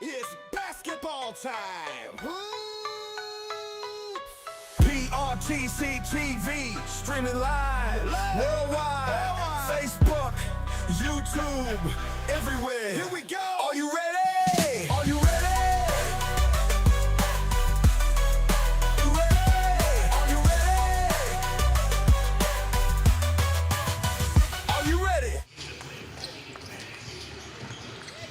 It's basketball time. PRTC TV, streaming live, worldwide, Facebook, YouTube, everywhere. Here we go. Are you ready? Are you ready?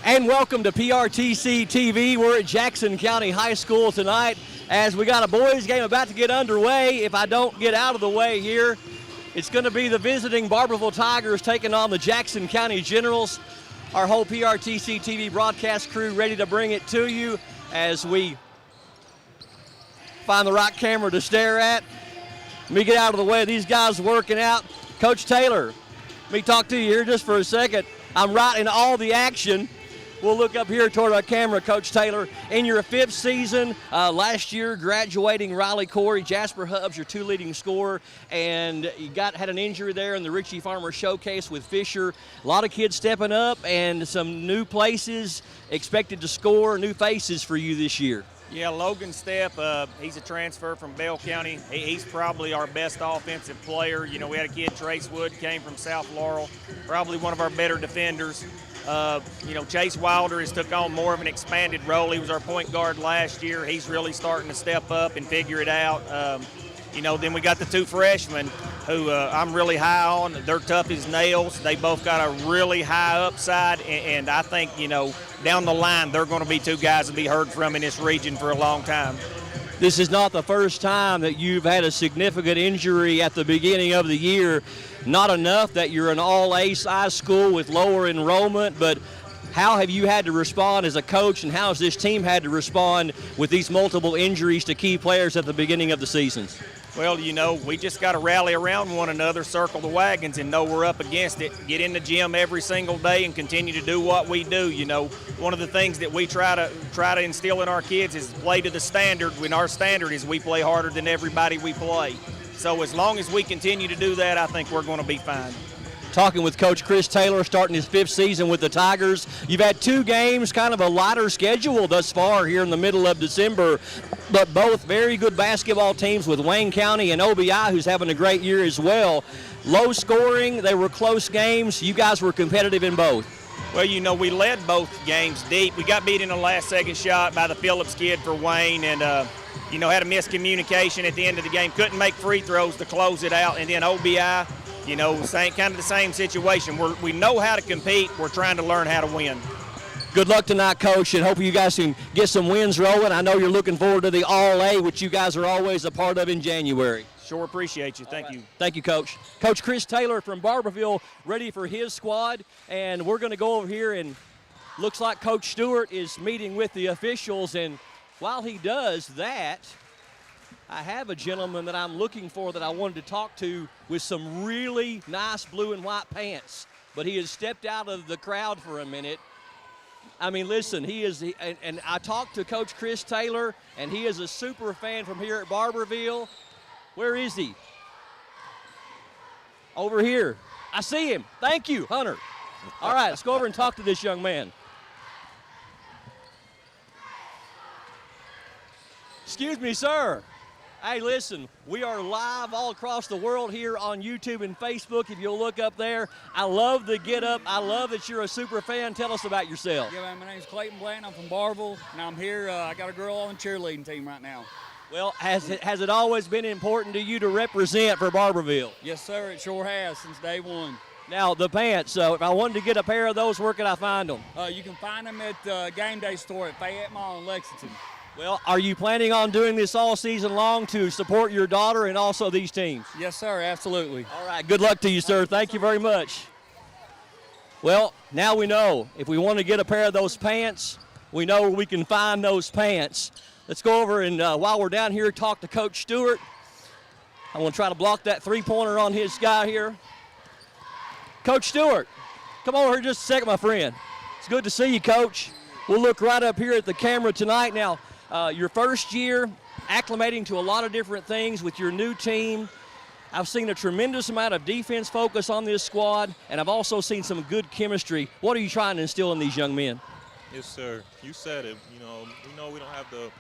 And welcome to PRTC TV. We're at Jackson County High School tonight as we got a boys game about to get underway. If I don't get out of the way here, it's going to be the visiting Barbourville Tigers taking on the Jackson County Generals. Our whole PRTC TV broadcast crew ready to bring it to you as we find the right camera to stare at. Let me get out of the way of these guys working out. Coach Taylor, let me talk to you here just for a second. I'm right in all the action. We'll look up here toward our camera, Coach Taylor. In your fifth season, last year graduating Riley Corey, Jasper Hubbs, your two leading scorer, and you had an injury there in the Richie Farmer Showcase with Fisher. A lot of kids stepping up and some new places expected to score, new faces for you this year. Yeah, Logan Stepp, he's a transfer from Bell County. He's probably our best offensive player. You know, we had a kid, Trace Wood, came from South Laurel, probably one of our better defenders. You know, Chase Wilder has took on more of an expanded role. He was our point guard last year. He's really starting to step up and figure it out. You know, then we got the two freshmen who I'm really high on. They're tough as nails. They both got a really high upside, and I think, you know, down the line, they're going to be two guys to be heard from in this region for a long time. This is not the first time that you've had a significant injury at the beginning of the year. Not enough that you're an all-A-size school with lower enrollment, but how have you had to respond as a coach, and how has this team had to respond with these multiple injuries to key players at the beginning of the seasons? Well, you know, we just got to rally around one another, circle the wagons, and know we're up against it. Get in the gym every single day and continue to do what we do. You know, one of the things that we try to instill in our kids is play to the standard, when our standard is we play harder than everybody we play. So as long as we continue to do that, I think we're going to be fine. Talking with Coach Chris Taylor, starting his fifth season with the Tigers. You've had two games, kind of a lighter schedule thus far here in the middle of December, but both very good basketball teams with Wayne County and OBI, who's having a great year as well. Low scoring, they were close games. You guys were competitive in both. Well, you know, we led both games deep. We got beat in the last second shot by the Phillips kid for Wayne, and you know, had a miscommunication at the end of the game. Couldn't make free throws to close it out, and then OBI, you know, kind of the same situation. We know how to compete. We're trying to learn how to win. Good luck tonight, Coach, and hope you guys can get some wins rolling. I know you're looking forward to the All-A, which you guys are always a part of in January. Sure appreciate you. Thank you. Thank you, Coach. Coach Chris Taylor from Barbourville ready for his squad, and we're going to go over here, and looks like Coach Stewart is meeting with the officials, and while he does that, I have a gentleman that I'm looking for that I wanted to talk to with some really nice blue and white pants, but he has stepped out of the crowd for a minute. I mean, listen, he is, and I talked to Coach Chris Taylor, and he is a super fan from here at Barbourville. Where is he? Over here. I see him. Thank you, Hunter. All right, let's go over and talk to this young man. Excuse me, sir. Hey, listen, we are live all across the world here on YouTube and Facebook. If you'll look up there, I love the get-up. I love that you're a super fan. Tell us about yourself. Yeah, man, my name's Clayton Bland. I'm from Barbourville, and I'm here. I got a girl on the cheerleading team right now. Well, has it always been important to you to represent for Barbourville? Yes, sir, it sure has since day one. Now, the pants, so if I wanted to get a pair of those, where could I find them? You can find them at the Game Day store at Fayette Mall in Lexington. Well, are you planning on doing this all season long to support your daughter and also these teams? Yes, sir, absolutely. All right, good luck to you, sir. Thank you very much. Well, now we know if we want to get a pair of those pants, we know where we can find those pants. Let's go over and while we're down here, talk to Coach Stewart. I want to try to block that three-pointer on his guy here. Coach Stewart, come over here just a second, my friend. It's good to see you, Coach. We'll look right up here at the camera tonight. Now, your first year, acclimating to a lot of different things with your new team. I've seen a tremendous amount of defense focus on this squad, and I've also seen some good chemistry. What are you trying to instill in these young men? Yes, sir. You said it. You know we don't have the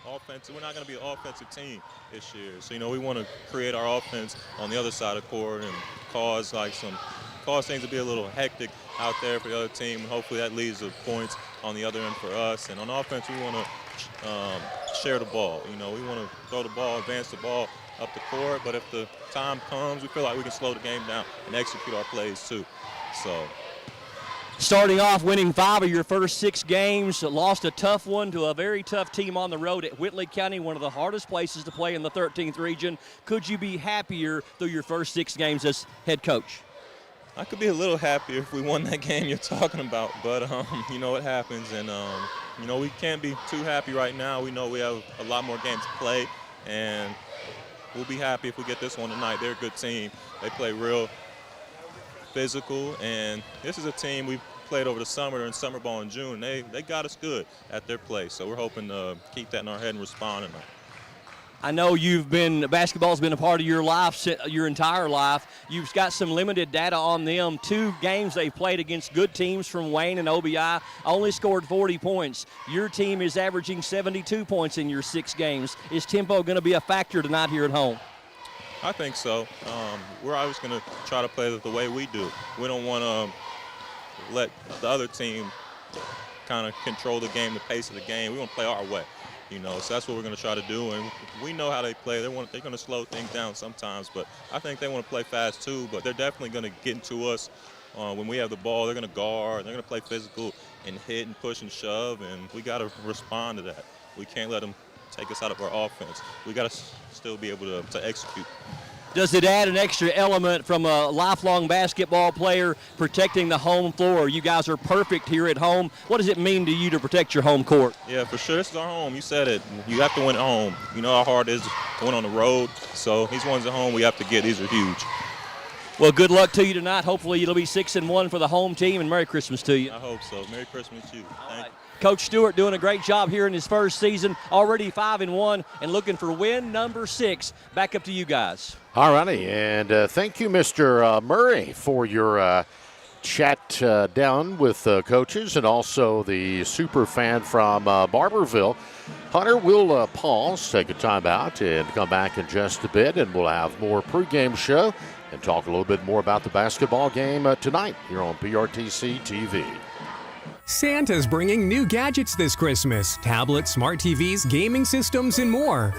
offense. We're not going to be an offensive team this year. So, we want to create our offense on the other side of the court and cause things to be a little hectic out there for the other team. And hopefully that leads to points on the other end for us. And on offense, we want to share the ball. We want to throw the ball, advance the ball up the court. But if the time comes, we feel like we can slow the game down and execute our plays too. So. Starting off winning 5 of your first 6 games, lost a tough one to a very tough team on the road at Whitley County, one of the hardest places to play in the 13th region. Could you be happier through your first 6 games as head coach? I could be a little happier if we won that game you're talking about, but it happens, and we can't be too happy right now. We know we have a lot more games to play, and we'll be happy if we get this one tonight. They're a good team. They play real physical, and this is a team we played over the summer in summer ball in June. They got us good at their play, so we're hoping to keep that in our head and respond tonight. I know basketball's been a part of your life, your entire life. You've got some limited data on them. 2 games they played against good teams from Wayne and OBI, only scored 40 points. Your team is averaging 72 points in your 6 games. Is tempo going to be a factor tonight here at home? I think so. We're always going to try to play the way we do. We don't want to let the other team kind of control the game, the pace of the game. We want to play our way, so that's what we're going to try to do. And we know how they play. They're going to slow things down sometimes, but I think they want to play fast too. But they're definitely going to get into us when we have the ball. They're going to guard. They're going to play physical and hit and push and shove, and we got to respond to that. We can't let them take us out of our offense. We got to still be able to execute. Does it add an extra element from a lifelong basketball player protecting the home floor? You guys are perfect here at home. What does it mean to you to protect your home court? Yeah, for sure. This is our home. You said it. You have to win at home. You know how hard it is to win on the road. So these ones at home we have to get. These are huge. Well, good luck to you tonight. Hopefully it'll be 6-1 for the home team, and Merry Christmas to you. I hope so. Merry Christmas to you. Thank you. Coach Stewart doing a great job here in his first season, already 5-1 and looking for win number 6. Back up to you guys. All righty, and thank you, Mr. Murray, for your chat down with coaches and also the super fan from Barbourville. Hunter, we'll pause, take a timeout, and come back in just a bit, and we'll have more pregame show and talk a little bit more about the basketball game tonight here on PRTC TV. Santa's bringing new gadgets this Christmas. Tablets, smart TVs, gaming systems, and more.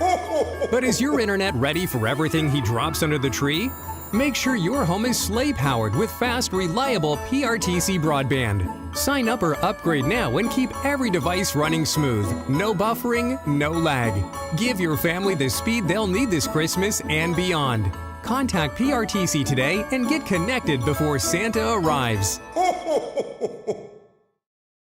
But is your internet ready for everything he drops under the tree? Make sure your home is sleigh-powered with fast, reliable PRTC broadband. Sign up or upgrade now and keep every device running smooth. No buffering, no lag. Give your family the speed they'll need this Christmas and beyond. Contact PRTC today and get connected before Santa arrives.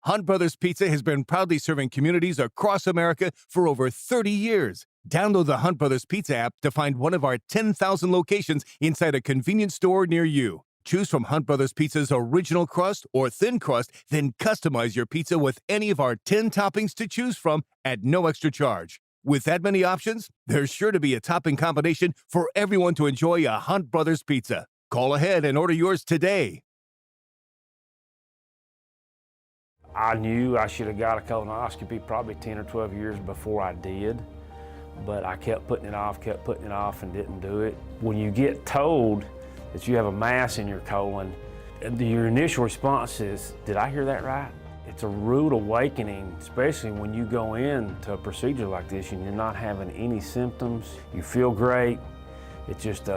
Hunt Brothers Pizza has been proudly serving communities across America for over 30 years. Download the Hunt Brothers Pizza app to find one of our 10,000 locations inside a convenience store near you. Choose from Hunt Brothers Pizza's original crust or thin crust, then customize your pizza with any of our 10 toppings to choose from at no extra charge. With that many options, there's sure to be a topping combination for everyone to enjoy a Hunt Brothers Pizza. Call ahead and order yours today. I knew I should have got a colonoscopy probably 10 or 12 years before I did, but I kept putting it off, and didn't do it. When you get told that you have a mass in your colon, your initial response is, did I hear that right? It's a rude awakening, especially when you go into a procedure like this and you're not having any symptoms. You feel great. It's just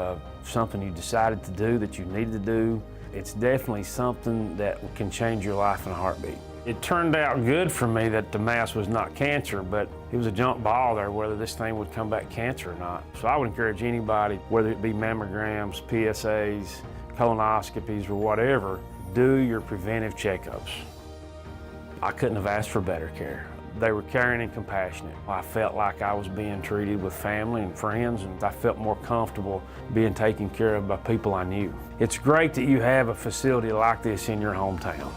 something you decided to do, that you needed to do. It's definitely something that can change your life in a heartbeat. It turned out good for me that the mass was not cancer, but it was a jump ball there whether this thing would come back cancer or not. So I would encourage anybody, whether it be mammograms, PSAs, colonoscopies, or whatever, do your preventive checkups. I couldn't have asked for better care. They were caring and compassionate. I felt like I was being treated with family and friends, and I felt more comfortable being taken care of by people I knew. It's great that you have a facility like this in your hometown.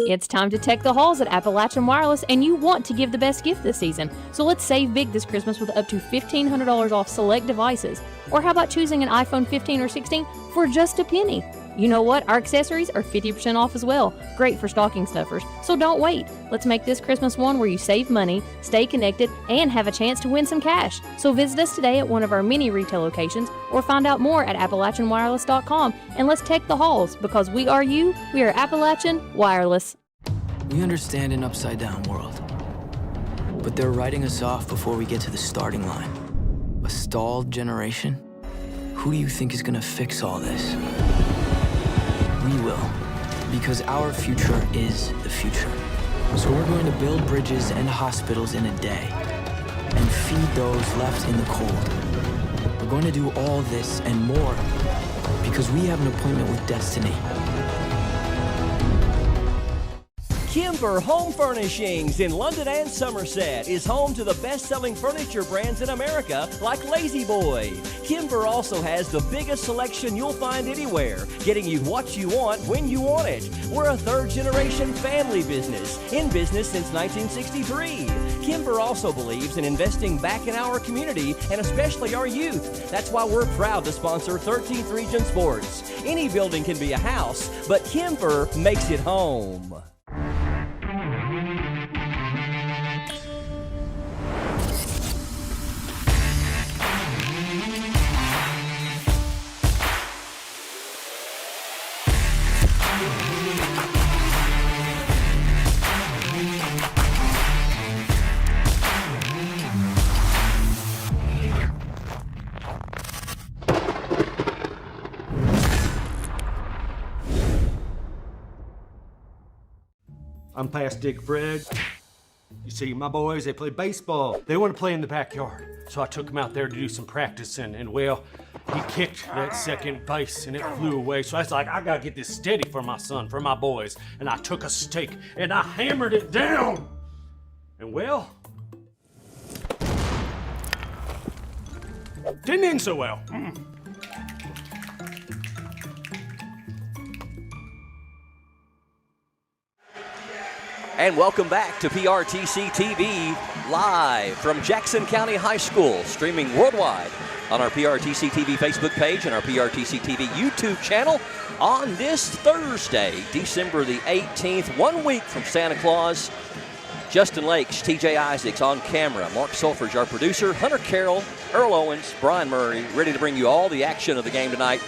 It's time to tech the halls at Appalachian Wireless, and you want to give the best gift this season. So let's save big this Christmas with up to $1,500 off select devices. Or how about choosing an iPhone 15 or 16 for just a penny? You know what? Our accessories are 50% off as well. Great for stocking stuffers. So don't wait. Let's make this Christmas one where you save money, stay connected, and have a chance to win some cash. So visit us today at one of our many retail locations or find out more at AppalachianWireless.com, and let's take the halls, because we are you. We are Appalachian Wireless. We understand an upside-down world, but they're writing us off before we get to the starting line. A stalled generation? Who do you think is gonna fix all this? We will, because our future is the future. So we're going to build bridges and hospitals in a day and feed those left in the cold. We're going to do all this and more because we have an appointment with destiny. Kimber Home Furnishings in London and Somerset is home to the best-selling furniture brands in America like Lazy Boy. Kimber also has the biggest selection you'll find anywhere, getting you what you want when you want it. We're a third-generation family business, in business since 1963. Kimber also believes in investing back in our community and especially our youth. That's why we're proud to sponsor 13th Region Sports. Any building can be a house, but Kimber makes it home. I'm past Dick Fred. You see, my boys, they play baseball. They want to play in the backyard. So I took them out there to do some practicing, and well, he kicked that second base and it flew away. So I was like, I gotta get this steady for my son, for my boys. And I took a stake and I hammered it down. And well, didn't end so well. And welcome back to PRTC TV, live from Jackson County High School, streaming worldwide on our PRTC TV Facebook page and our PRTC TV YouTube channel on this Thursday, December the 18th, 1 week from Santa Claus. Justin Lakes, TJ Isaacs on camera, Mark Sulfridge, our producer, Hunter Carroll, Earl Owens, Brian Murray, ready to bring you all the action of the game tonight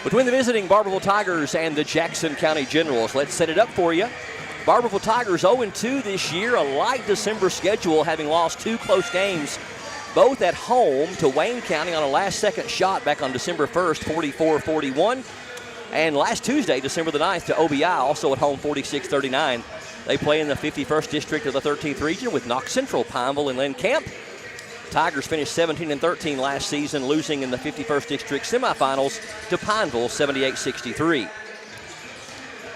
between the visiting Barbourville Tigers and the Jackson County Generals. Let's set it up for you. Barbourville Tigers 0-2 this year, a light December schedule, having lost two close games, both at home to Wayne County on a last-second shot back on December 1st, 44-41. And last Tuesday, December the 9th, to OBI, also at home, 46-39. They play in the 51st District of the 13th Region with Knox Central, Pineville, and Lynn Camp. Tigers finished 17-13 last season, losing in the 51st District semifinals to Pineville, 78-63.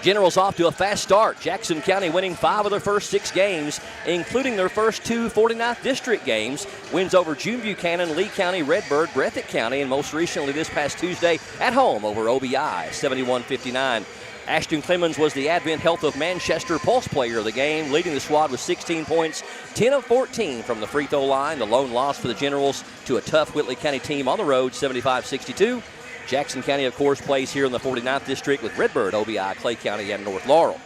Generals off to a fast start. Jackson County winning 5 of their first 6 games, including their first 2 49th District games. Wins over June Buchanan, Lee County, Redbird, Breathitt County, and most recently this past Tuesday at home over OBI, 71-59. Ashton Clemens was the Advent Health of Manchester Pulse player of the game, leading the squad with 16 points, 10 of 14 from the free throw line. The lone loss for the Generals to a tough Whitley County team on the road, 75-62. Jackson County, of course, plays here in the 49th District with Redbird, OBI, Clay County, and North Laurel.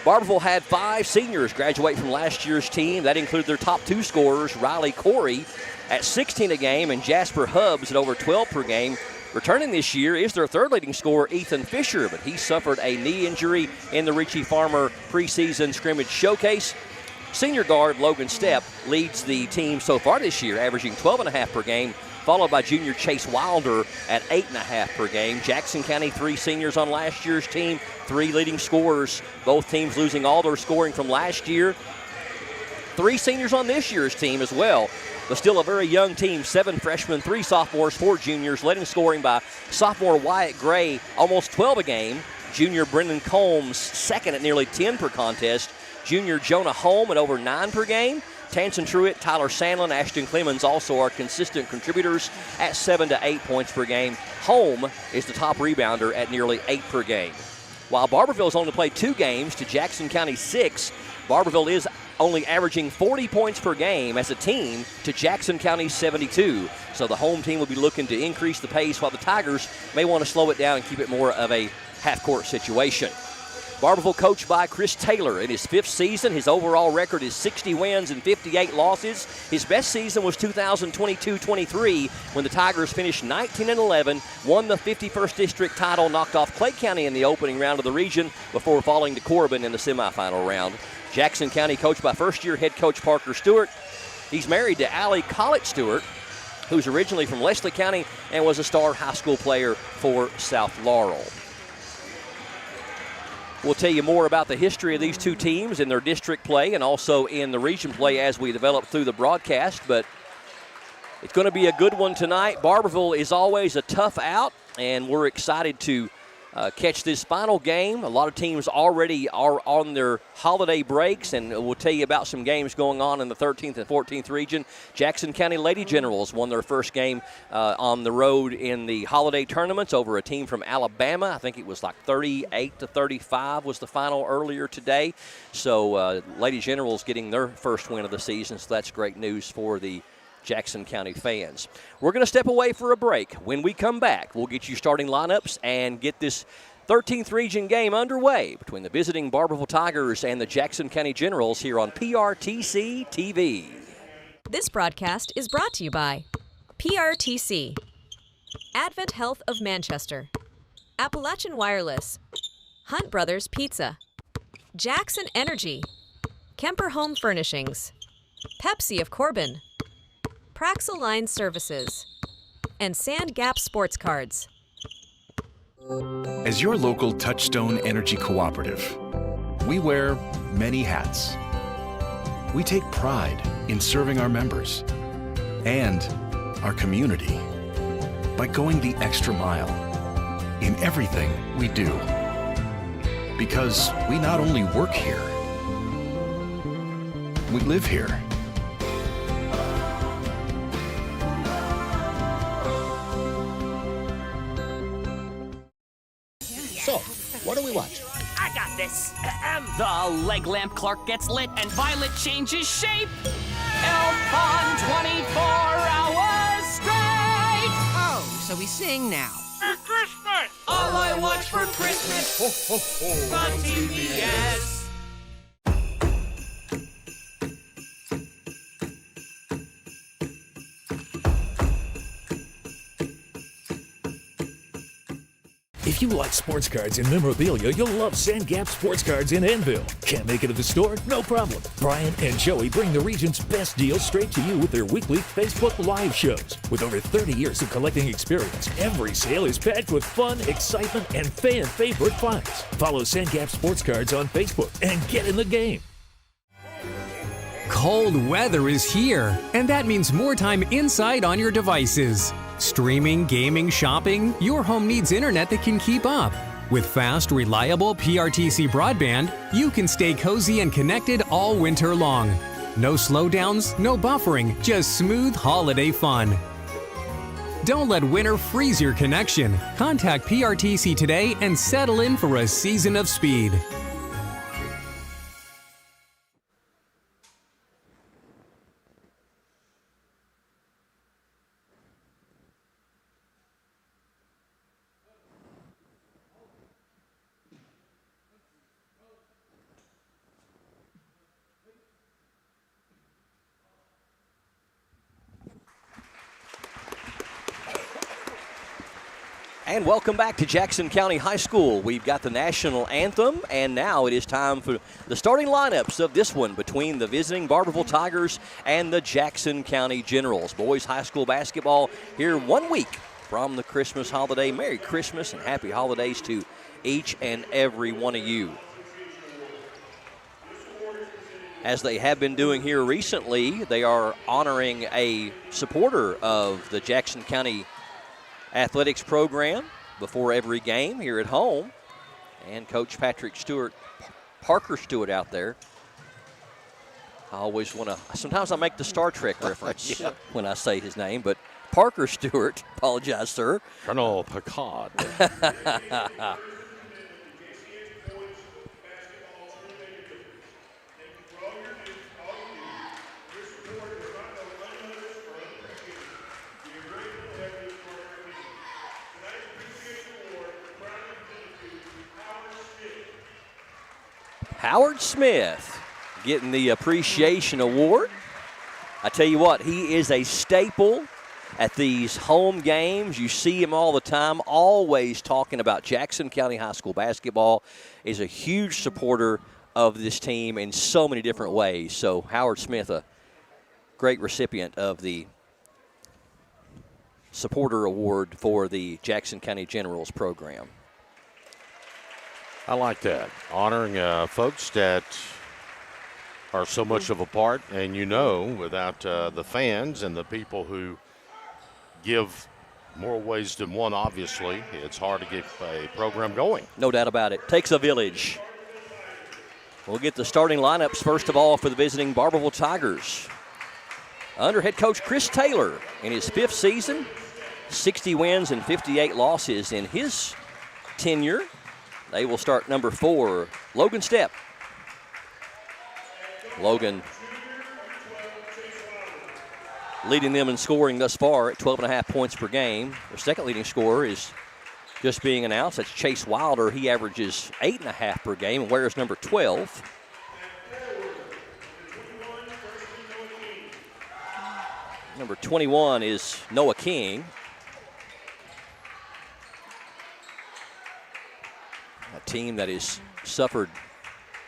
Barbourville had 5 seniors graduate from last year's team. That included their top 2 scorers, Riley Corey at 16 a game and Jasper Hubbs at over 12 per game. Returning this year is their third leading scorer, Ethan Fisher, but he suffered a knee injury in the Richie Farmer preseason scrimmage showcase. Senior guard Logan Stepp leads the team so far this year, averaging 12.5 per game, followed by junior Chase Wilder at 8.5 per game. Jackson County, 3 seniors on last year's team, 3 leading scorers. Both teams losing all their scoring from last year. 3 seniors on this year's team as well, but still a very young team. 7 freshmen, 3 sophomores, 4 juniors, led in scoring by sophomore Wyatt Gray, almost 12 a game. Junior Brendan Combs, second at nearly 10 per contest. Junior Jonah Holm at over 9 per game. Tanson Truitt, Tyler Sandlin, Ashton Clemens also are consistent contributors at 7 to 8 points per game. Holm is the top rebounder at nearly 8 per game. While Barbourville's only played 2 games to Jackson County 6, Barbourville is only averaging 40 points per game as a team to Jackson County's 72. So the home team will be looking to increase the pace while the Tigers may want to slow it down and keep it more of a half-court situation. Barbourville coached by Chris Taylor in his 5th season. His overall record is 60 wins and 58 losses. His best season was 2022-23 when the Tigers finished 19-11, won the 51st district title, knocked off Clay County in the opening round of the region before falling to Corbin in the semifinal round. Jackson County coached by first-year head coach Parker Stewart. He's married to Allie Collett Stewart, who's originally from Leslie County and was a star high school player for South Laurel. We'll tell you more about the history of these two teams in their district play and also in the region play as we develop through the broadcast, but it's going to be a good one tonight. Barbourville is always a tough out, and we're excited to catch this final game. A lot of teams already are on their holiday breaks, and we'll tell you about some games going on in the 13th and 14th region. Jackson County Lady Generals won their first game on the road in the holiday tournaments over a team from Alabama. I think it was like 38-35 was the final earlier today. So Lady Generals getting their first win of the season, so that's great news for the Jackson County fans. We're going to step away for a break. When we come back, we'll get you starting lineups and get this 13th region game underway between the visiting Barbourville Tigers and the Jackson County Generals here on PRTC TV. This broadcast is brought to you by PRTC, Advent Health of Manchester, Appalachian Wireless, Hunt Brothers Pizza, Jackson Energy, Kemper Home Furnishings, Pepsi of Corbin, Praxel Line Services, and Sand Gap Sports Cards. As your local Touchstone Energy Cooperative, we wear many hats. We take pride in serving our members and our community by going the extra mile in everything we do. Because we not only work here, we live here. So, what do we watch? I got this. The leg lamp Clark gets lit and Violet changes shape. Elf on 24 hours straight. Oh, so we sing now. For Christmas! All I watch for Christmas Ho, ho, ho. on TBS. If you like sports cards and memorabilia, you'll love Sand Gap Sports Cards in Annville. Can't make it to the store? No problem. Brian and Joey bring the region's best deals straight to you with their weekly Facebook Live shows. With over 30 years of collecting experience, every sale is packed with fun, excitement, and fan-favorite finds. Follow Sand Gap Sports Cards on Facebook and get in the game. Cold weather is here, and that means more time inside on your devices. Streaming, gaming, shopping, your home needs internet that can keep up. With fast, reliable PRTC broadband, you can stay cozy and connected all winter long. No slowdowns, no buffering, just smooth holiday fun. Don't let winter freeze your connection. Contact PRTC today and settle in for a season of speed. And welcome back to Jackson County High School. We've got the national anthem, and now it is time for the starting lineups of this one between the visiting Barbourville Tigers and the Jackson County Generals. Boys high school basketball here 1 week from the Christmas holiday. Merry Christmas and happy holidays to each and every one of you. As they have been doing here recently, they are honoring a supporter of the Jackson County athletics program before every game here at home. And Coach Patrick Stewart, Parker Stewart out there. I always want to, sometimes I make the Star Trek reference when I say his name, but Parker Stewart, apologize, sir. Colonel Picard. Howard Smith getting the Appreciation Award. I tell you what, he is a staple at these home games. You see him all the time, always talking about Jackson County High School basketball. Is a huge supporter of this team in so many different ways. So Howard Smith, a great recipient of the Supporter Award for the Jackson County Generals program. I like that, honoring folks that are so much of a part, and without the fans and the people who give more ways than one, obviously, it's hard to get a program going. No doubt about it. Takes a village. We'll get the starting lineups first of all for the visiting Barbourville Tigers. Under head coach Chris Taylor in his 5th season, 60 wins and 58 losses in his tenure. They will start number 4, Logan Stepp. Logan leading them in scoring thus far at 12.5 points per game. Their second leading scorer is just being announced. That's Chase Wilder. He averages 8.5 per game and wears number 12. Number 21 is Noah King. A team that has suffered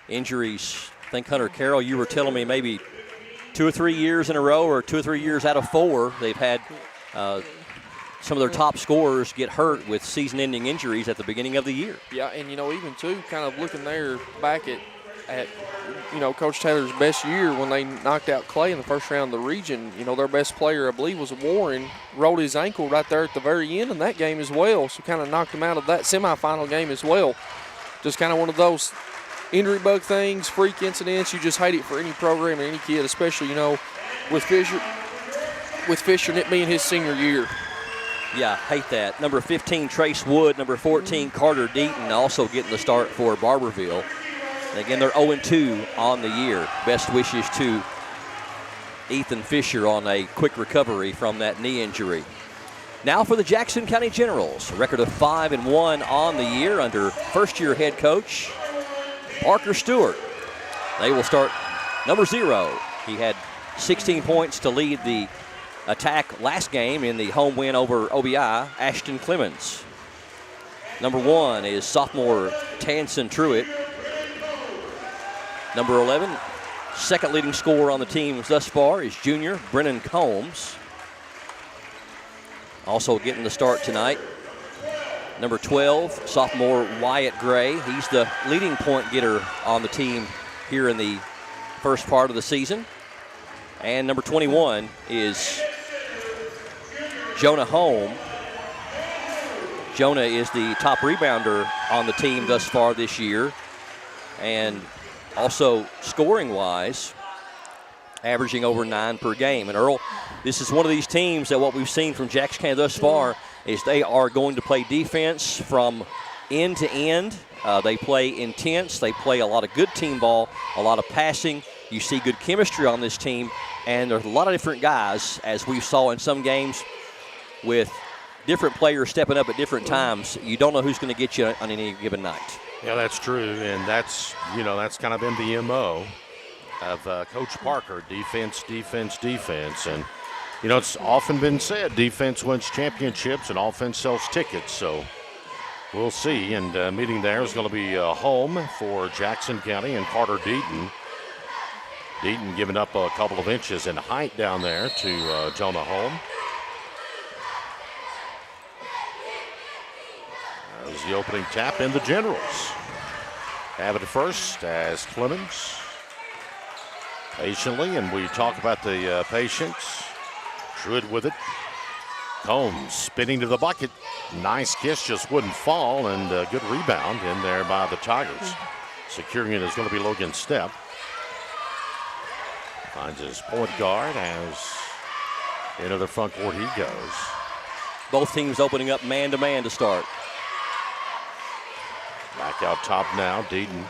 injuries. I think, Hunter Carroll, you were telling me maybe 2 or 3 years in a row, or 2 or 3 years out of 4, they've had some of their top scorers get hurt with season-ending injuries at the beginning of the year. Yeah, and, even, too, kind of looking there back at Coach Taylor's best year when they knocked out Clay in the first round of the region, their best player, I believe, was Warren, rolled his ankle right there at the very end in that game as well, so kind of knocked him out of that semifinal game as well. Just kind of one of those injury bug things, freak incidents. You just hate it for any program and any kid, especially, with Fisher and it being his senior year. Yeah, hate that. Number 15, Trace Wood. Number 14, Carter Deaton, also getting the start for Barbourville. And again, they're 0-2 on the year. Best wishes to Ethan Fisher on a quick recovery from that knee injury. Now for the Jackson County Generals, a record of 5-1 on the year under first-year head coach Parker Stewart. They will start number 0. He had 16 points to lead the attack last game in the home win over OBI, Ashton Clemens. Number 1 is sophomore Tanson Truitt. Number 11, second leading scorer on the team thus far, is junior Brennan Combs. Also getting the start tonight, number 12, sophomore Wyatt Gray. He's the leading point getter on the team here in the first part of the season. And number 21 is Jonah Holm. Jonah is the top rebounder on the team thus far this year. And also scoring-wise, averaging over 9 per game. And Earl, this is one of these teams that what we've seen from Jackson County thus far is they are going to play defense from end to end. They play intense. They play a lot of good team ball, a lot of passing. You see good chemistry on this team, and there's a lot of different guys, as we saw in some games, with different players stepping up at different times. You don't know who's going to get you on any given night. Yeah, that's true, and that's kind of been the MO of Coach Parker, defense, defense, defense. And, it's often been said, defense wins championships and offense sells tickets. So we'll see. And meeting there is going to be home for Jackson County and Carter Deaton. Deaton giving up a couple of inches in height down there to Jonah Holm. That was the opening tap in the Generals. Have it first as Clemens patiently, and we talk about the patience. Truitt with it. Combs spinning to the bucket. Nice kiss, just wouldn't fall, and a good rebound in there by the Tigers. Securing it is going to be Logan Stepp. Finds his point guard as into the front court he goes. Both teams opening up man-to-man to start. Back out top now, Deaton.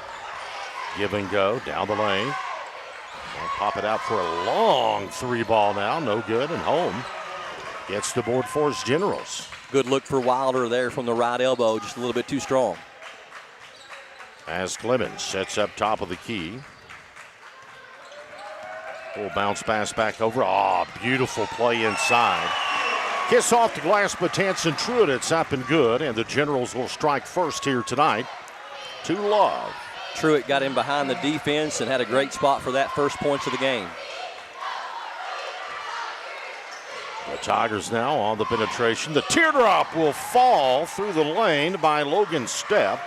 Give and go down the lane. They'll pop it out for a long 3-ball now, no good, and home gets the board for his Generals. Good look for Wilder there from the right elbow, just a little bit too strong. as Clemens sets up top of the key. Full bounce pass back over. Beautiful play inside. Kiss off the glass, but Tanson Truitt. It's up and good, and the Generals will strike first here tonight. 2-love. Truitt got in behind the defense and had a great spot for that first points of the game. The Tigers now on the penetration. The teardrop will fall through the lane by Logan Stepp.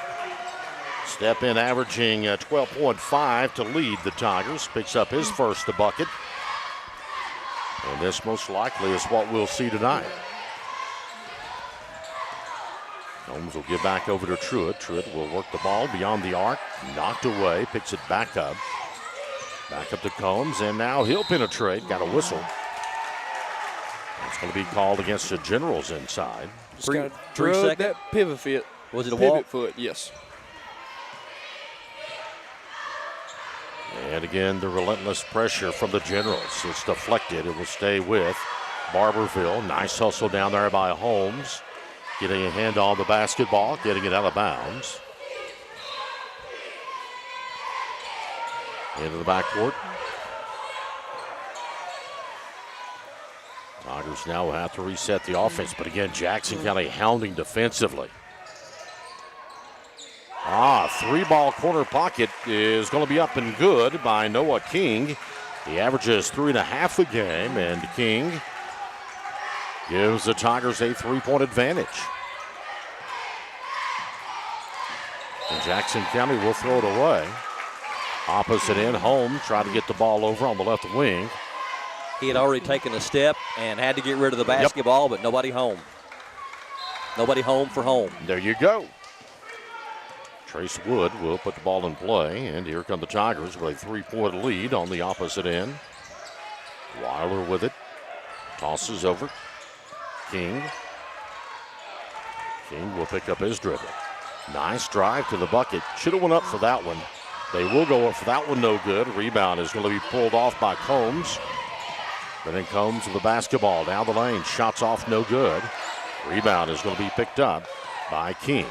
Stepp in averaging 12.5 to lead the Tigers. Picks up his first bucket. And this most likely is what we'll see tonight. Holmes will give back over to Truitt. Truitt will work the ball beyond the arc. Knocked away. Picks it back up. Back up to Combs. And now he'll penetrate. Got a whistle. It's going to be called against the Generals inside. Just got to drug that pivot foot. Was it a pivot walk? Foot, yes. And again, the relentless pressure from the Generals. It's deflected. It will stay with Barbourville. Nice hustle down there by Holmes. Getting a hand on the basketball, getting it out of bounds. Into the backcourt. Tigers now will have to reset the offense, but again, Jackson County hounding defensively. 3-ball corner pocket is going to be up and good by Noah King. He averages 3.5 a game, and King gives the Tigers a 3-point advantage. And Jackson County will throw it away. Opposite end, Home tried to get the ball over on the left wing. He had already taken a step and had to get rid of the basketball, but nobody home. Nobody home for home. There you go. Trace Wood will put the ball in play, and here come the Tigers with a 3-point lead on the opposite end. Weiler with it. Tosses over. King. King will pick up his dribble. Nice drive to the bucket. Should have went up for that one. They will go up for that one, no good. Rebound is going to be pulled off by Combs. But then Combs with the basketball down the lane. Shots off, no good. Rebound is going to be picked up by King.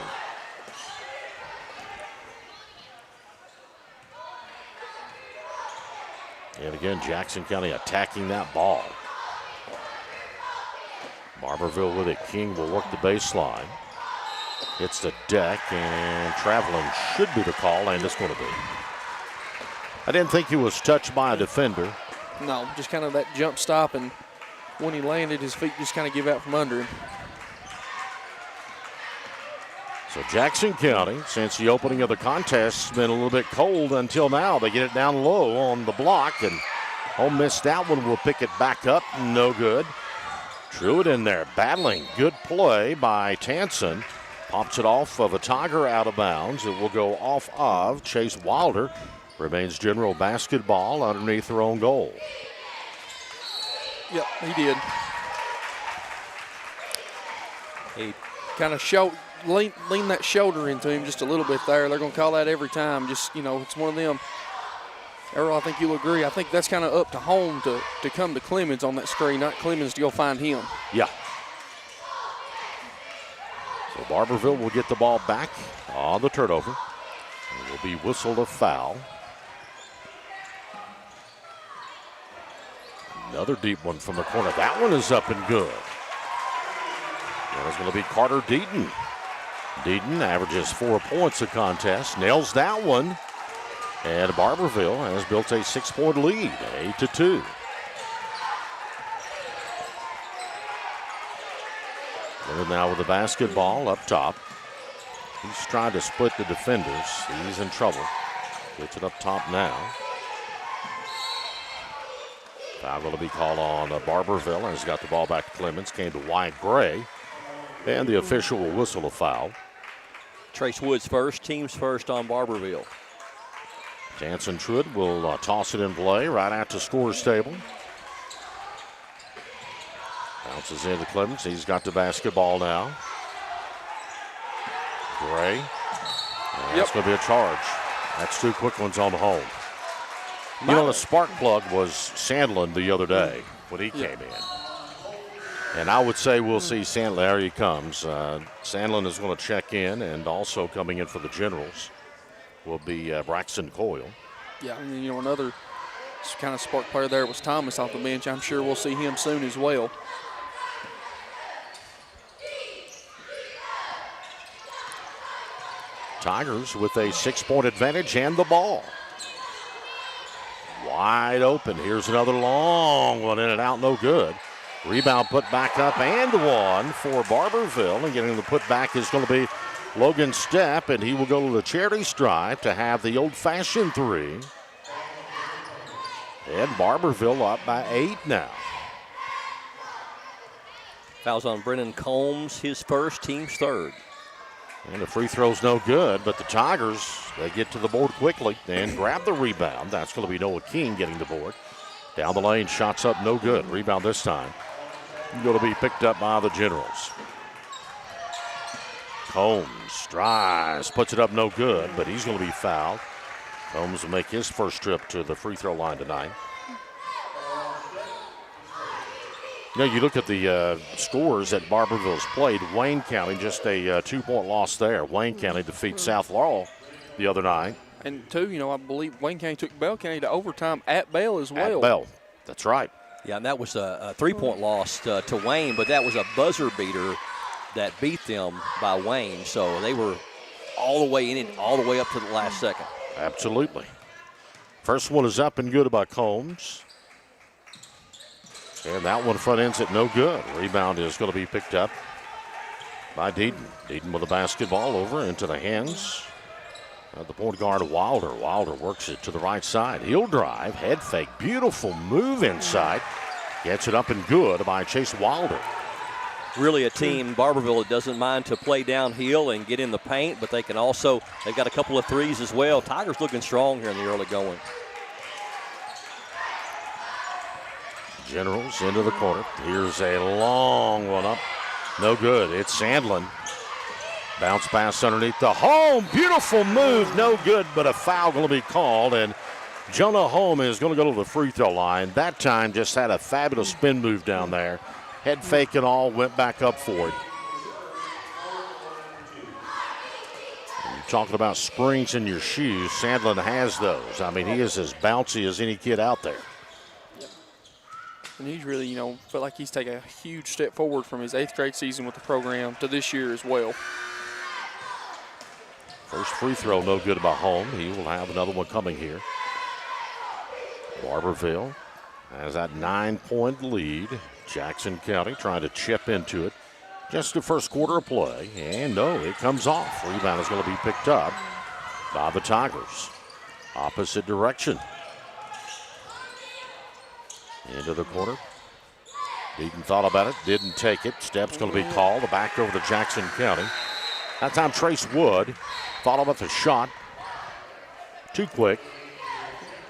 And again, Jackson County attacking that ball. Barbourville with it. King will work the baseline. Hits the deck, and traveling should be the call, and it's going to be. I didn't think he was touched by a defender. No, just kind of that jump stop, and when he landed, his feet just kind of give out from under him. So Jackson County, since the opening of the contest, has been a little bit cold until now. They get it down low on the block, and Home missed that one. Will pick it back up. No good. Truitt in there battling. Good play by Tanson. Pops it off of a Tiger out of bounds. It will go off of Chase Wilder. Remains General basketball underneath their own goal. Yep, he did. He kind of lean that shoulder into him just a little bit there. They're going to call that every time. Just, it's one of them. Earl, I think you'll agree. I think that's kind of up to Home to come to Clemens on that screen, not Clemens to go find him. Yeah. So Barbourville will get the ball back on the turnover. It will be whistled a foul. Another deep one from the corner. That one is up and good. That is going to be Carter Deaton. Deaton averages 4 points a contest. Nails that one. And Barbourville has built a 6-point lead, 8-2. And now with the basketball up top. He's trying to split the defenders. He's in trouble. Gets it up top now. Foul going to be called on Barbourville, and he's got the ball back to Clemens. Came to Wyatt Gray. And the official will whistle a foul. Trace Woods first, teams first on Barbourville. Tanson Truitt will toss it in play right out to scorer's table. Bounces into Clemens. He's got the basketball now. Gray. And that's going to be a charge. That's 2 quick ones on the Home. The spark plug was Sandlin the other day when he came in. And I would say we'll see Sandlin. There he comes. Sandlin is going to check in, and also coming in for the Generals will be Braxton Coyle. Yeah, and another kind of spark player there was Thomas off the bench. I'm sure we'll see him soon as well. Tigers with a 6-point advantage and the ball. Wide open. Here's another long one, in and out, no good. Rebound put back up and one for Barbourville. And getting the put back is going to be Logan Stepp, and he will go to the charity stripe to have the old-fashioned 3. And Barbourville up by 8 now. Fouls on Brennan Combs, his first, team's third. And the free throw's no good, but the Tigers, they get to the board quickly and grab the rebound. That's going to be Noah King getting the board. Down the lane, shots up, no good. Rebound this time going to be picked up by the Generals. Combs drives, puts it up, no good, but he's going to be fouled. Combs will make his first trip to the free throw line tonight. You look at the scores that Barbourville's played. Wayne County, just a 2-point loss there. Wayne County defeats South Laurel the other night. And two, I believe Wayne County took Bell County to overtime at Bell as well. At Bell, that's right. Yeah, and that was a 3-point loss to Wayne, but that was a buzzer beater that beat them by Wayne. So they were all the way in it, all the way up to the last second. Absolutely. First one is up and good by Combs. And that one front ends it no good. Rebound is going to be picked up by Deaton. Deaton with the basketball over into the hands of the point guard Wilder. Wilder works it to the right side. He'll drive, head fake, beautiful move inside. Gets it up and good by Chase Wilder. Really a team, Barbourville, that doesn't mind to play downhill and get in the paint, but they can also, they've got a couple of threes as well. Tigers looking strong here in the early going. Generals into the corner. Here's a long one up. No good. It's Sandlin. Bounce pass underneath the home. Beautiful move. No good, but a foul going to be called. And Jonah Holm is going to go to the free throw line. That time just had a fabulous spin move down there. Head fake and all, went back up for it. And you're talking about springs in your shoes. Sandlin has those. I mean, he is as bouncy as any kid out there. And he's really, felt like he's taken a huge step forward from his 8th grade season with the program to this year as well. First free throw, no good by Holm. He will have another one coming here. Barbourville has that 9-point lead. Jackson County trying to chip into it. Just the first quarter of play. And no, it comes off. Rebound is going to be picked up by the Tigers. Opposite direction. Into the corner. Deaton thought about it, didn't take it. Stepp's going to be called. Back over to Jackson County. That time Trace Wood thought about the shot. Too quick.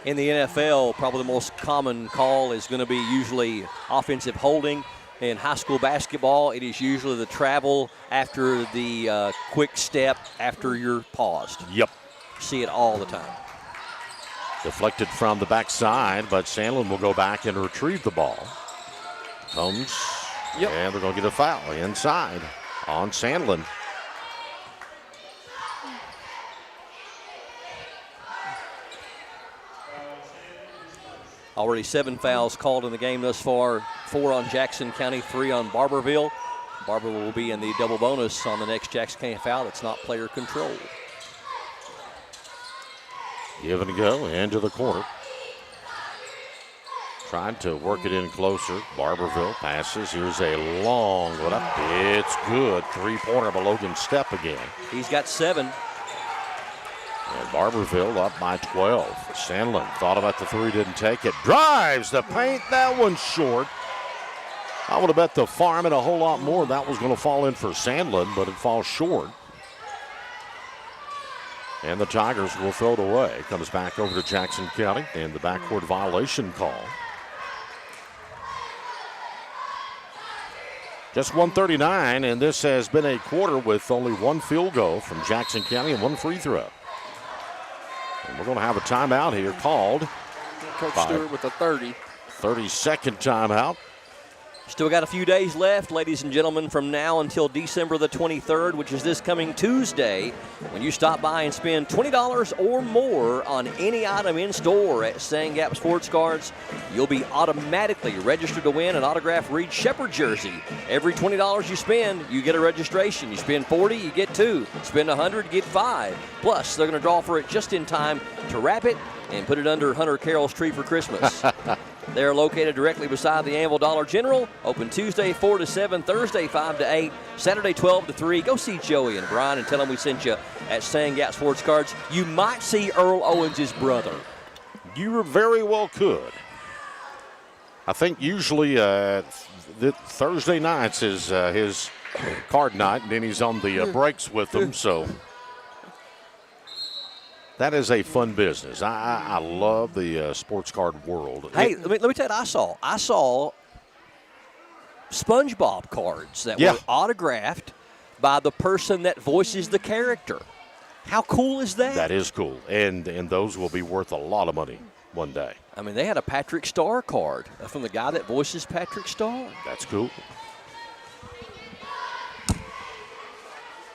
In the NFL, probably the most common call is going to be usually offensive holding. In high school basketball, it is usually the travel after the quick step after you're paused. Yep. See it all the time. Deflected from the backside, but Sandlin will go back and retrieve the ball. Comes, and they're going to get a foul inside on Sandlin. Already 7 fouls called in the game thus far. 4 on Jackson County, 3 on Barbourville. Barbourville will be in the double bonus on the next Jackson County foul. That's not player control. Give and go into the corner. Trying to work it in closer. Barbourville passes. Here's a long one up. It's good. 3-pointer by Logan Stepp again. He's got 7. And Barbourville up by 12. Sandlin thought about the 3, didn't take it. Drives the paint. That one's short. I would have bet the farm and a whole lot more that was going to fall in for Sandlin, but it falls short. And the Tigers will throw it away. Comes back over to Jackson County and the backcourt violation call. Just 1:39, and this has been a quarter with only 1 field goal from Jackson County and 1 free throw. And we're going to have a timeout here called. Coach Stewart with a 30. 32nd timeout. Still got a few days left, ladies and gentlemen, from now until December the 23rd, which is this coming Tuesday. When you stop by and spend $20 or more on any item in store at Sand Gap Sports Cards, you'll be automatically registered to win an autographed Reed Shepherd jersey. Every $20 you spend, you get a registration. You spend $40, you get 2. Spend $100, you get 5. Plus, they're going to draw for it just in time to wrap it and put it under Hunter Carroll's tree for Christmas. They're located directly beside the Anvil Dollar General. Open Tuesday 4 to 7, Thursday 5 to 8, Saturday 12 to 3. Go see Joey and Brian and tell them we sent you at Sand Gap Sports Cards. You might see Earl Owens' brother. You very well could. I think usually Thursday nights is his card night, and then he's on the breaks with them. So that is a fun business. I love the sports card world. Hey, let me tell you what I saw SpongeBob cards that were autographed by the person that voices the character. How cool is that? That is cool, and those will be worth a lot of money one day. I mean, they had a Patrick Star card from the guy that voices Patrick Star. That's cool.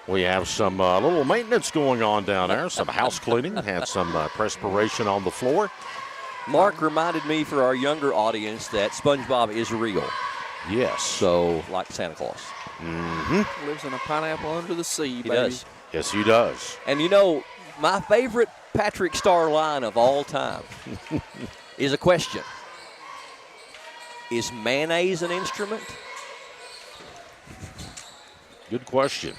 We have some little maintenance going on down there, some house cleaning, had some perspiration on the floor. Mark reminded me for our younger audience that SpongeBob is real. Yes. So, like Santa Claus. Mm-hmm. Lives in a pineapple under the sea, baby. He does. Yes, he does. And you know, my favorite Patrick Star line of all time is a question. Is mayonnaise an instrument? Good question.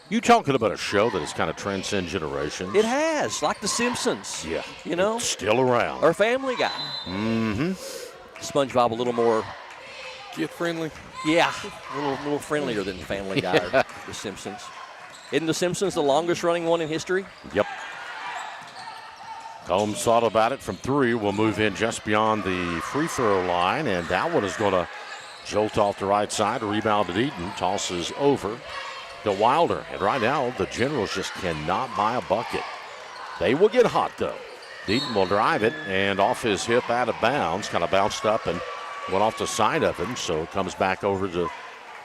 You talking about a show that has kind of transcended generations? It has, like The Simpsons. Yeah. You know? It's still around. Or Family Guy. Mm-hmm. SpongeBob a little more kid-friendly. Yeah, a little friendlier than Family Guy or The Simpsons. Isn't The Simpsons the longest-running one in history? Yep. Combs thought about it from 3. Will move in just beyond the free throw line, and that one is going to jolt off the right side. Rebound to Eaton. Tosses over to Wilder. And right now, the Generals just cannot buy a bucket. They will get hot, though. Deaton will drive it, and off his hip out of bounds, kind of bounced up and went off the side of him, so it comes back over to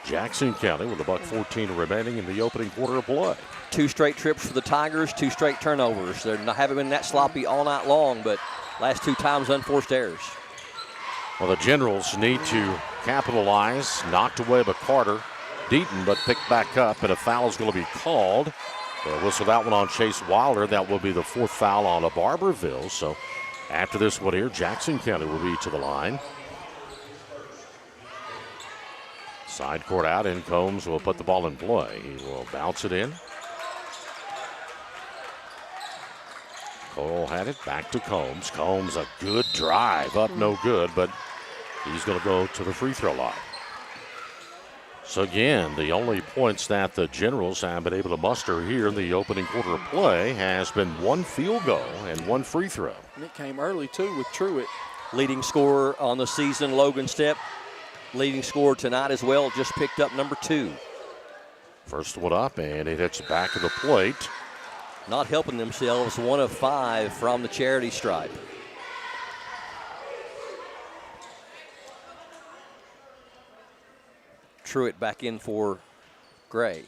Jackson County with $1:14 remaining in the opening quarter of play. 2 straight trips for the Tigers, 2 straight turnovers. They haven't been that sloppy all night long, but last 2 times unforced errors. Well, the Generals need to capitalize. Knocked away by Carter. Deaton, but picked back up, and a foul is going to be called. They'll whistle that one on Chase Wilder. That will be the 4th foul on Barbourville. So after this one here, Jackson County will be to the line. Side court out, and Combs will put the ball in play. He will bounce it in. Cole had it, back to Combs. Combs, a good drive, up no good, but he's going to go to the free throw line. So again, the only points that the Generals have been able to muster here in the opening quarter of play has been 1 field goal and 1 free throw. And it came early, too, with Truitt. Leading scorer on the season, Logan Stepp. Leading scorer tonight as well, just picked up number 2. First one up, and it hits the back of the plate. Not helping themselves, 1 of 5 from the charity stripe. Truitt back in for Gray.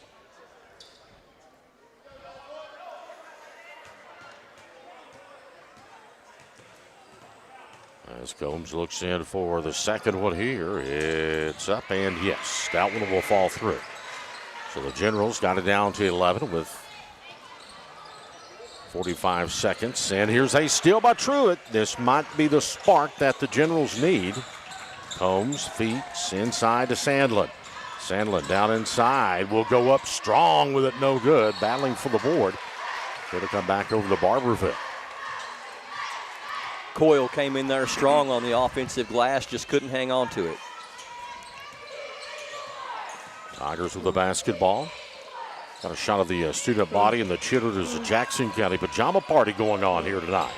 As Combs looks in for the second one here, it's up, and yes, that one will fall through. So the Generals got it down to 11 with 45 seconds. And here's a steal by Truitt. This might be the spark that the Generals need. Combs feeds inside to Sandlin. Sandlin down inside will go up strong with it, no good. Battling for the board. Going to come back over to Barbourville. Coyle came in there strong on the offensive glass, just couldn't hang on to it. Tigers with the basketball. Got a shot of the student body and the cheerleaders of Jackson County pajama party going on here tonight.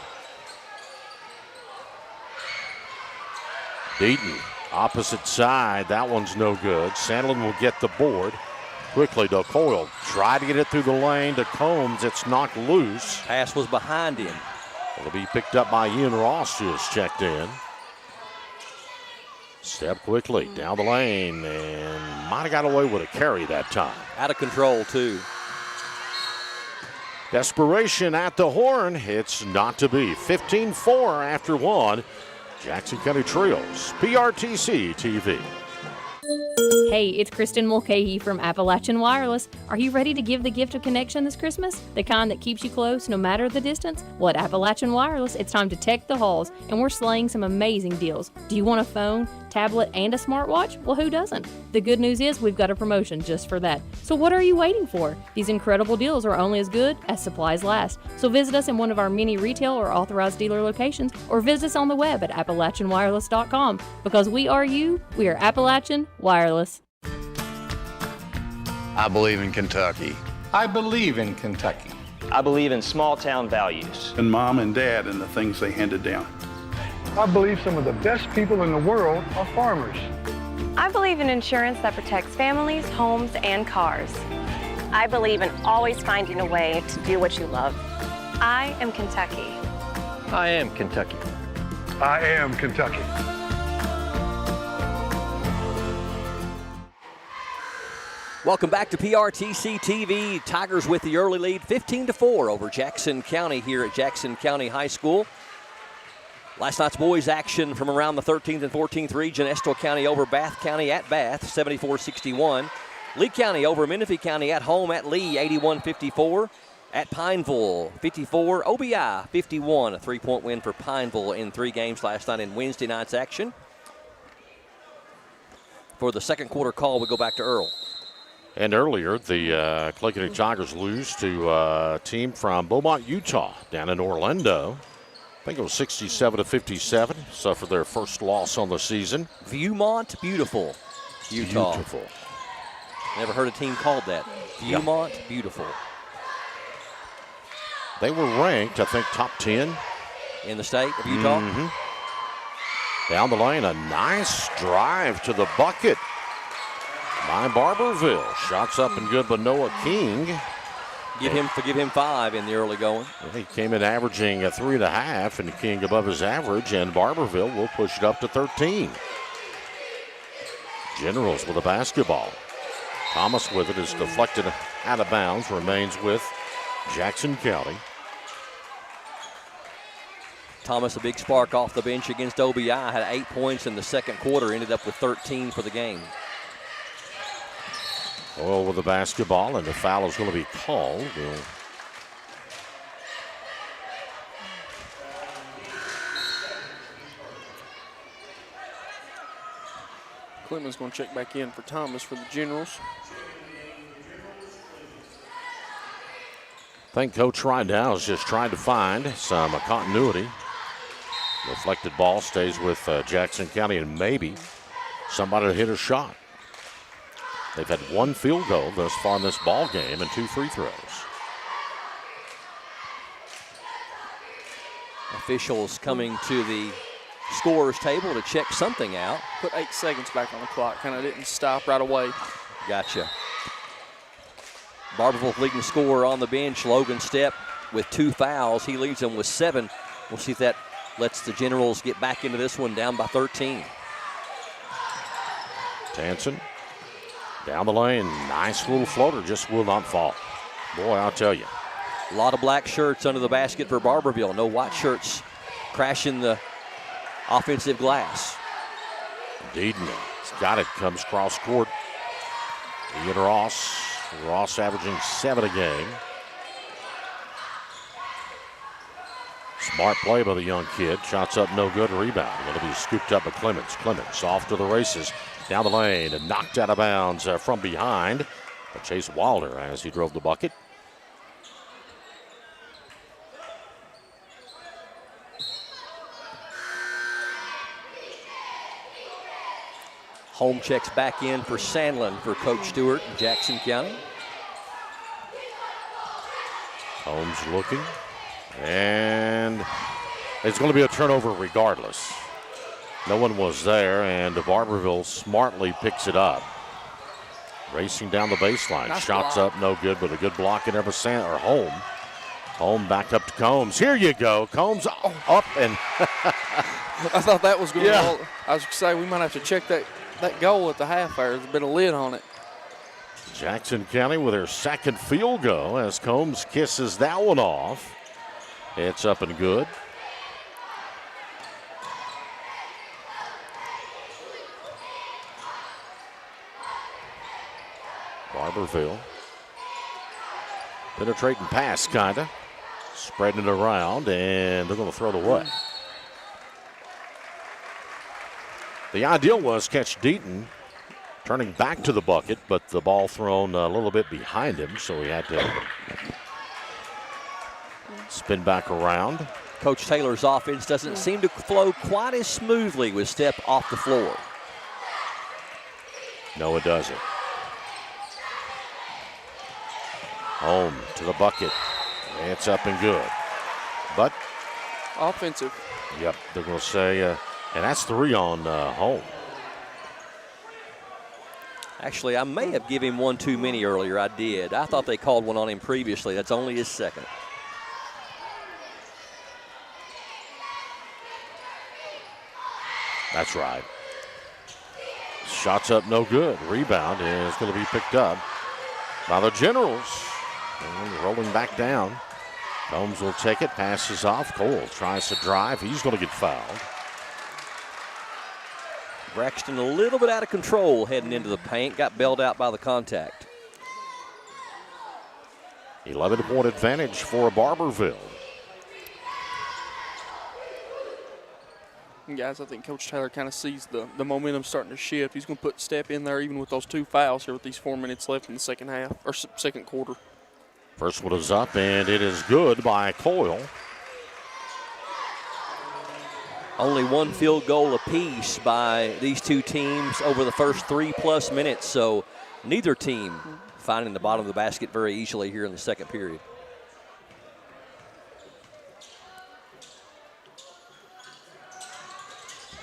Deaton, opposite side. That one's no good. Sandlin will get the board. Quickly to Coyle. Try to get it through the lane to Combs. It's knocked loose. Pass was behind him. It'll be picked up by Ian Ross, who has checked in. Step quickly down the lane and might have got away with a carry that time. Out of control, too. Desperation at the horn. It's not to be. 15-4 after one. Jackson County Trails, PRTC TV. Hey, it's Kristen Mulcahy from Appalachian Wireless. Are you ready to give the gift of connection this Christmas? The kind that keeps you close no matter the distance? Well, at Appalachian Wireless, it's time to tech the halls, and we're slaying some amazing deals. Do you want a phone, tablet, and a smartwatch? Well, who doesn't? The good news is we've got a promotion just for that. So what are you waiting for? These incredible deals are only as good as supplies last. So visit us in one of our many retail or authorized dealer locations, or visit us on the web at AppalachianWireless.com. Because we are you, we are Appalachian Wireless. I believe in Kentucky. I believe in Kentucky. I believe in small town values. And mom and dad and the things they handed down. I believe some of the best people in the world are farmers. I believe in insurance that protects families, homes, and cars. I believe in always finding a way to do what you love. I am Kentucky. I am Kentucky. I am Kentucky. Welcome back to PRTC TV. Tigers with the early lead, 15-4 over Jackson County here at Jackson County High School. Last night's boys action from around the 13th and 14th region. Estill County over Bath County at Bath, 74-61. Lee County over Menifee County at home at Lee, 81-54. At Pineville, 54. OBI, 51. A three-point win for Pineville in 3 games last night in Wednesday night's action. For the second quarter call, we go back to Earl. And earlier, the Clay County Tigers lose to a team from Beaumont, Utah, down in Orlando. I think it was 67-57, suffered their first loss on the season. Viewmont, beautiful, Utah. Beautiful. Never heard a team called that. Viewmont, beautiful. They were ranked, I think, top 10. In the state of Utah? Mm-hmm. Down the lane, a nice drive to the bucket by Barbourville. Shots up and good by Noah King. Give him 5 in the early going. He came in averaging a 3.5, and King above his average, and Barbourville will push it up to 13. Generals with a basketball. Thomas with it is deflected out of bounds, remains with Jackson County. Thomas, a big spark off the bench against OBI, had 8 points in the second quarter, ended up with 13 for the game. Oil with the basketball, and the foul is going to be called. Clemens going to check back in for Thomas for the Generals. I think Coach Rydell is just trying to find some continuity. Deflected ball stays with Jackson County, and maybe somebody to hit a shot. They've had 1 field goal thus far in this ball game and 2 free throws. Officials coming to the scorer's table to check something out. Put 8 seconds back on the clock. Kind of didn't stop right away. Gotcha. Barbourville leading scorer on the bench, Logan Stepp, with 2 fouls. He leads them with 7. We'll see if that lets the Generals get back into this one down by 13. Tanson down the lane. Nice little floater, just will not fall. Boy, I'll tell you. A lot of black shirts under the basket for Barbourville. No white shirts crashing the offensive glass. Indeed, he's got it. Comes cross court. Ian Ross. Ross averaging 7 a game. Smart play by the young kid. Shots up, no good. Rebound. Going to be scooped up by Clemens. Clemens off to the races. Down the lane and knocked out of bounds from behind. But Chase Wilder as he drove the bucket. Home checks back in for Sandlin for Coach Stewart in Jackson County. Holmes looking. And it's going to be a turnover regardless. No one was there, and Barbourville smartly picks it up. Racing down the baseline. Nice Shots block. up, no good, but a good block in ever Home back up to Combs. Here you go. Combs up and I thought that was going Yeah. to. I was going to say we might have to check that goal at the half there. There's been a lid on it. Jackson County with their second field goal as Combs kisses that one off. It's up and good. Barbourville. Penetrating pass, kinda. Spreading it around, and they're going to throw it away. The ideal was catch Deaton turning back to the bucket, but the ball thrown a little bit behind him, so he had to spin back around. Coach Taylor's offense doesn't seem to flow quite as smoothly with step off the floor. No, it doesn't. Home to the bucket. It's up and good. But offensive. Yep, they're going to say, and that's 3 on home. Actually, I may have given him one too many earlier. I did. I thought they called one on him previously. That's only his second. That's right. Shots up, no good. Rebound is going to be picked up by the Generals. And rolling back down. Combs will take it, passes off. Cole tries to drive. He's going to get fouled. Braxton a little bit out of control heading into the paint. Got bailed out by the contact. 11-point advantage for Barbourville. Guys, I think Coach Taylor kind of sees the momentum starting to shift. He's going to put step in there even with those 2 fouls here with these 4 minutes left in the second half, or second quarter. First one is up, and it is good by Coyle. Only 1 field goal apiece by these two teams over the first 3+ minutes, so neither team finding the bottom of the basket very easily here in the second period.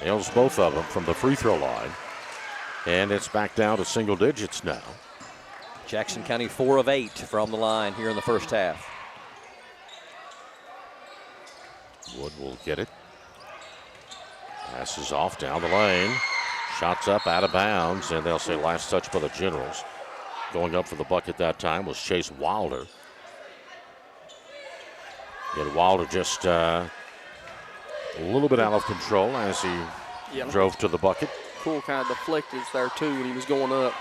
Nails both of them from the free throw line. And it's back down to single digits now. Jackson County 4 of 8 from the line here in the first half. Wood will get it. Passes off down the lane. Shots up out of bounds, and they'll say last touch by the Generals. Going up for the bucket that time was Chase Wilder. And Wilder just a little bit out of control as he drove to the bucket. Cool kind of deflected there too when he was going up.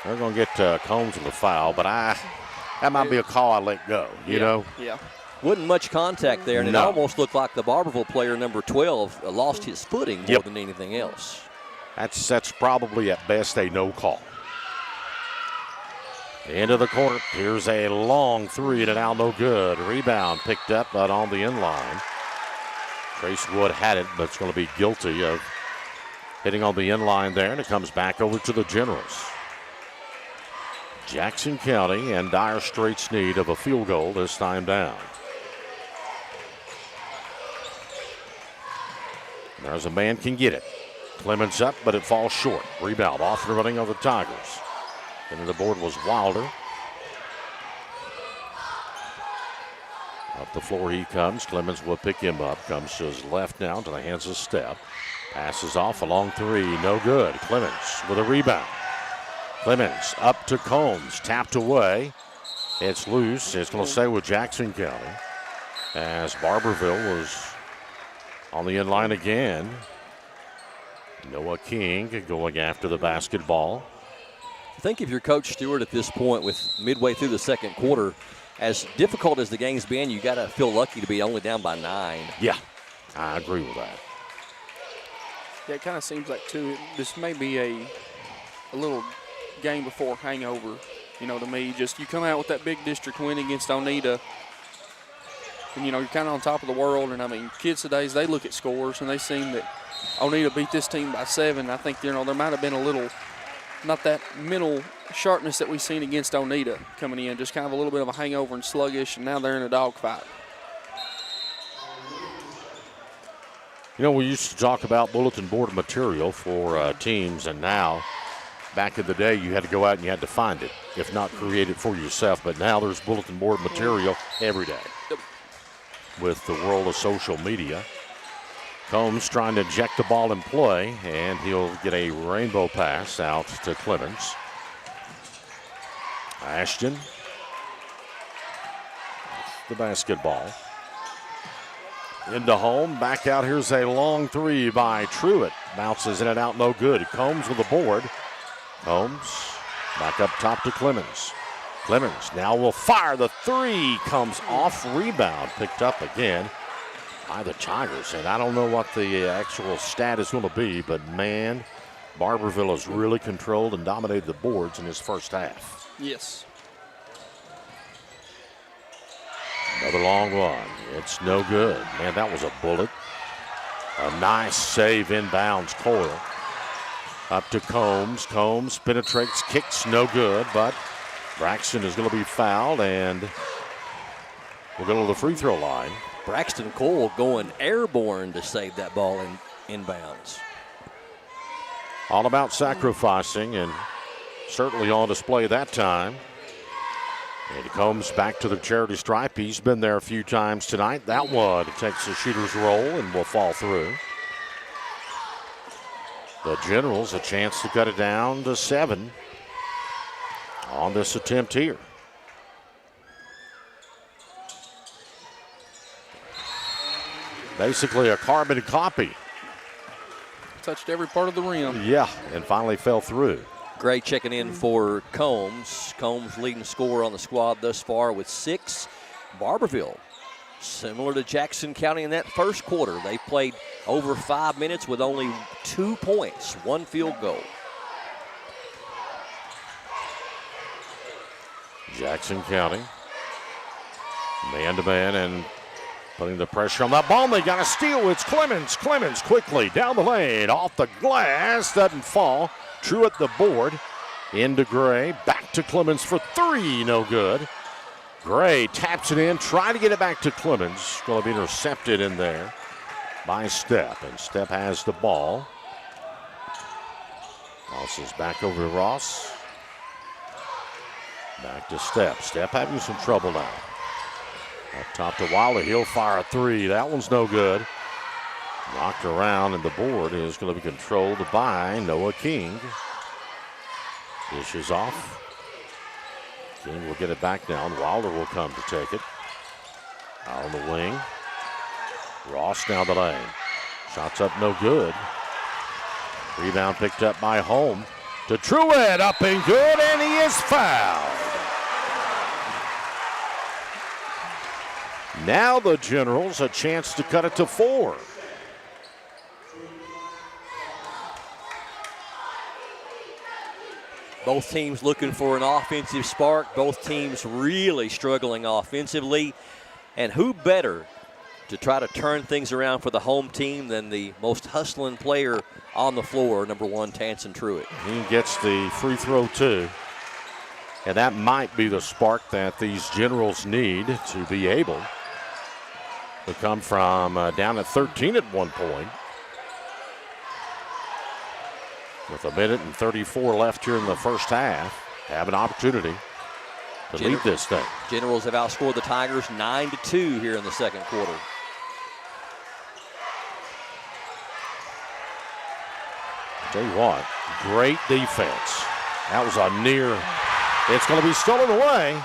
They're going to get Combs with a foul, but that might be a call I let go, you know? Yeah. Wasn't much contact there, and it almost looked like the Barbourville player, number 12, lost his footing more than anything else. That's probably at best a no call. Into the corner. Here's a long three, and now no good. Rebound picked up, but on the end line. Trace Wood had it, but it's going to be guilty of hitting on the end line there, and it comes back over to the Generals. Jackson County and Dire Straits need of a field goal this time down. There's a man can get it. Clemens up, but it falls short. Rebound off the running of the Tigers. Into the board was Wilder. Up the floor he comes. Clemens will pick him up. Comes to his left now to the hands of Step. Passes off a long three. No good. Clemens with a rebound. Clemens up to Combs. Tapped away. It's loose. It's going to stay with Jackson County. As Barbourville was on the end line again. Noah King going after the basketball. I think if you're Coach Stewart at this point with midway through the second quarter, as difficult as the game's been, you got to feel lucky to be only down by 9. Yeah, I agree with that. Yeah, it kind of seems like, too, this may be a little game before hangover, to me. Just you come out with that big district win against Oneida, and, you're kind of on top of the world. And, kids today, they look at scores, and they seem that Oneida beat this team by 7. I think, there might have been a little, not that mental sharpness that we've seen against Oneida coming in, just kind of a little bit of a hangover and sluggish, and now they're in a dogfight. We used to talk about bulletin board material for teams, and now Back in the day, you had to go out and you had to find it, if not create it for yourself. But now there's bulletin board material every day. With the world of social media. Combs trying to inject the ball in play, and he'll get a rainbow pass out to Clemens. Ashton. The basketball. Into home, back out. Here's a long three by Truitt. Bounces in and out, no good. Combs with the board. Combs back up top to Clemens. Clemens now will fire. The three comes off rebound. Picked up again by the Tigers. And I don't know what the actual stat is going to be, but man, Barbourville has really controlled and dominated the boards in his first half. Yes. Another long one. It's no good. Man, that was a bullet. A nice save inbounds. Coyle. Up to Combs. Combs penetrates, kicks, no good, but Braxton is going to be fouled, and we'll go to the free throw line. Braxton Cole going airborne to save that ball inbounds. All about sacrificing, and certainly on display that time. And Combs back to the charity stripe. He's been there a few times tonight. That one takes the shooter's roll and will fall through. The Generals a chance to cut it down to 7 on this attempt here. Basically a carbon copy. Touched every part of the rim. Yeah, and finally fell through. Gray checking in for Combs. Combs leading scorer on the squad thus far with 6. Barbourville, similar to Jackson County in that first quarter. They played over 5 minutes with only 2 points, 1 field goal. Jackson County, man-to-man, and putting the pressure on that ball. They got a steal. It's Clemens. Clemens quickly down the lane, off the glass, doesn't fall. Truitt the board, into Gray, back to Clemens for 3, no good. Gray taps it in, trying to get it back to Clemens. Going to be intercepted in there by Stepp, and Stepp has the ball. Tosses back over to Ross. Back to Stepp. Stepp having some trouble now. Up top to Wilder, he'll fire a 3. That one's no good. Knocked around, and the board is going to be controlled by Noah King. Dishes off. King will get it back down. Wilder will come to take it. Out on the wing. Ross down the lane. Shots up, no good. Rebound picked up by Holm. To Truitt, up and good, and he is fouled. Now the Generals a chance to cut it to 4. Both teams looking for an offensive spark. Both teams really struggling offensively. And who better to try to turn things around for the home team than the most hustling player on the floor, number 1, Tanson Truitt. He gets the free throw too. And that might be the spark that these Generals need to be able to come from down at 13 at one point. With 1:34 left here in the first half, have an opportunity to lead this thing. Generals have outscored the Tigers 9-2 here in the second quarter. Tell you what, great defense. That was a near, it's going to be stolen away.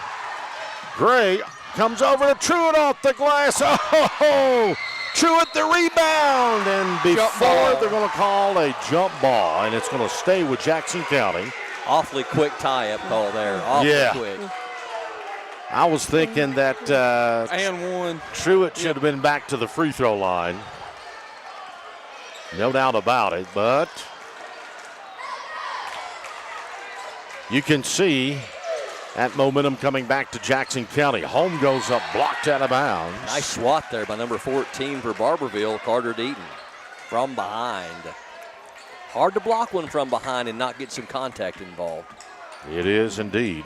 Gray comes over to Truitt off the glass. Oh, Truitt the rebound, and before they're going to call a jump ball, and it's going to stay with Jackson County. Awfully quick tie-up call there. Awfully quick. I was thinking that and one. Truitt should have been back to the free throw line. No doubt about it, but you can see that momentum coming back to Jackson County. Home goes up, blocked out of bounds. Nice swat there by number 14 for Barbourville, Carter Deaton, from behind. Hard to block one from behind and not get some contact involved. It is indeed.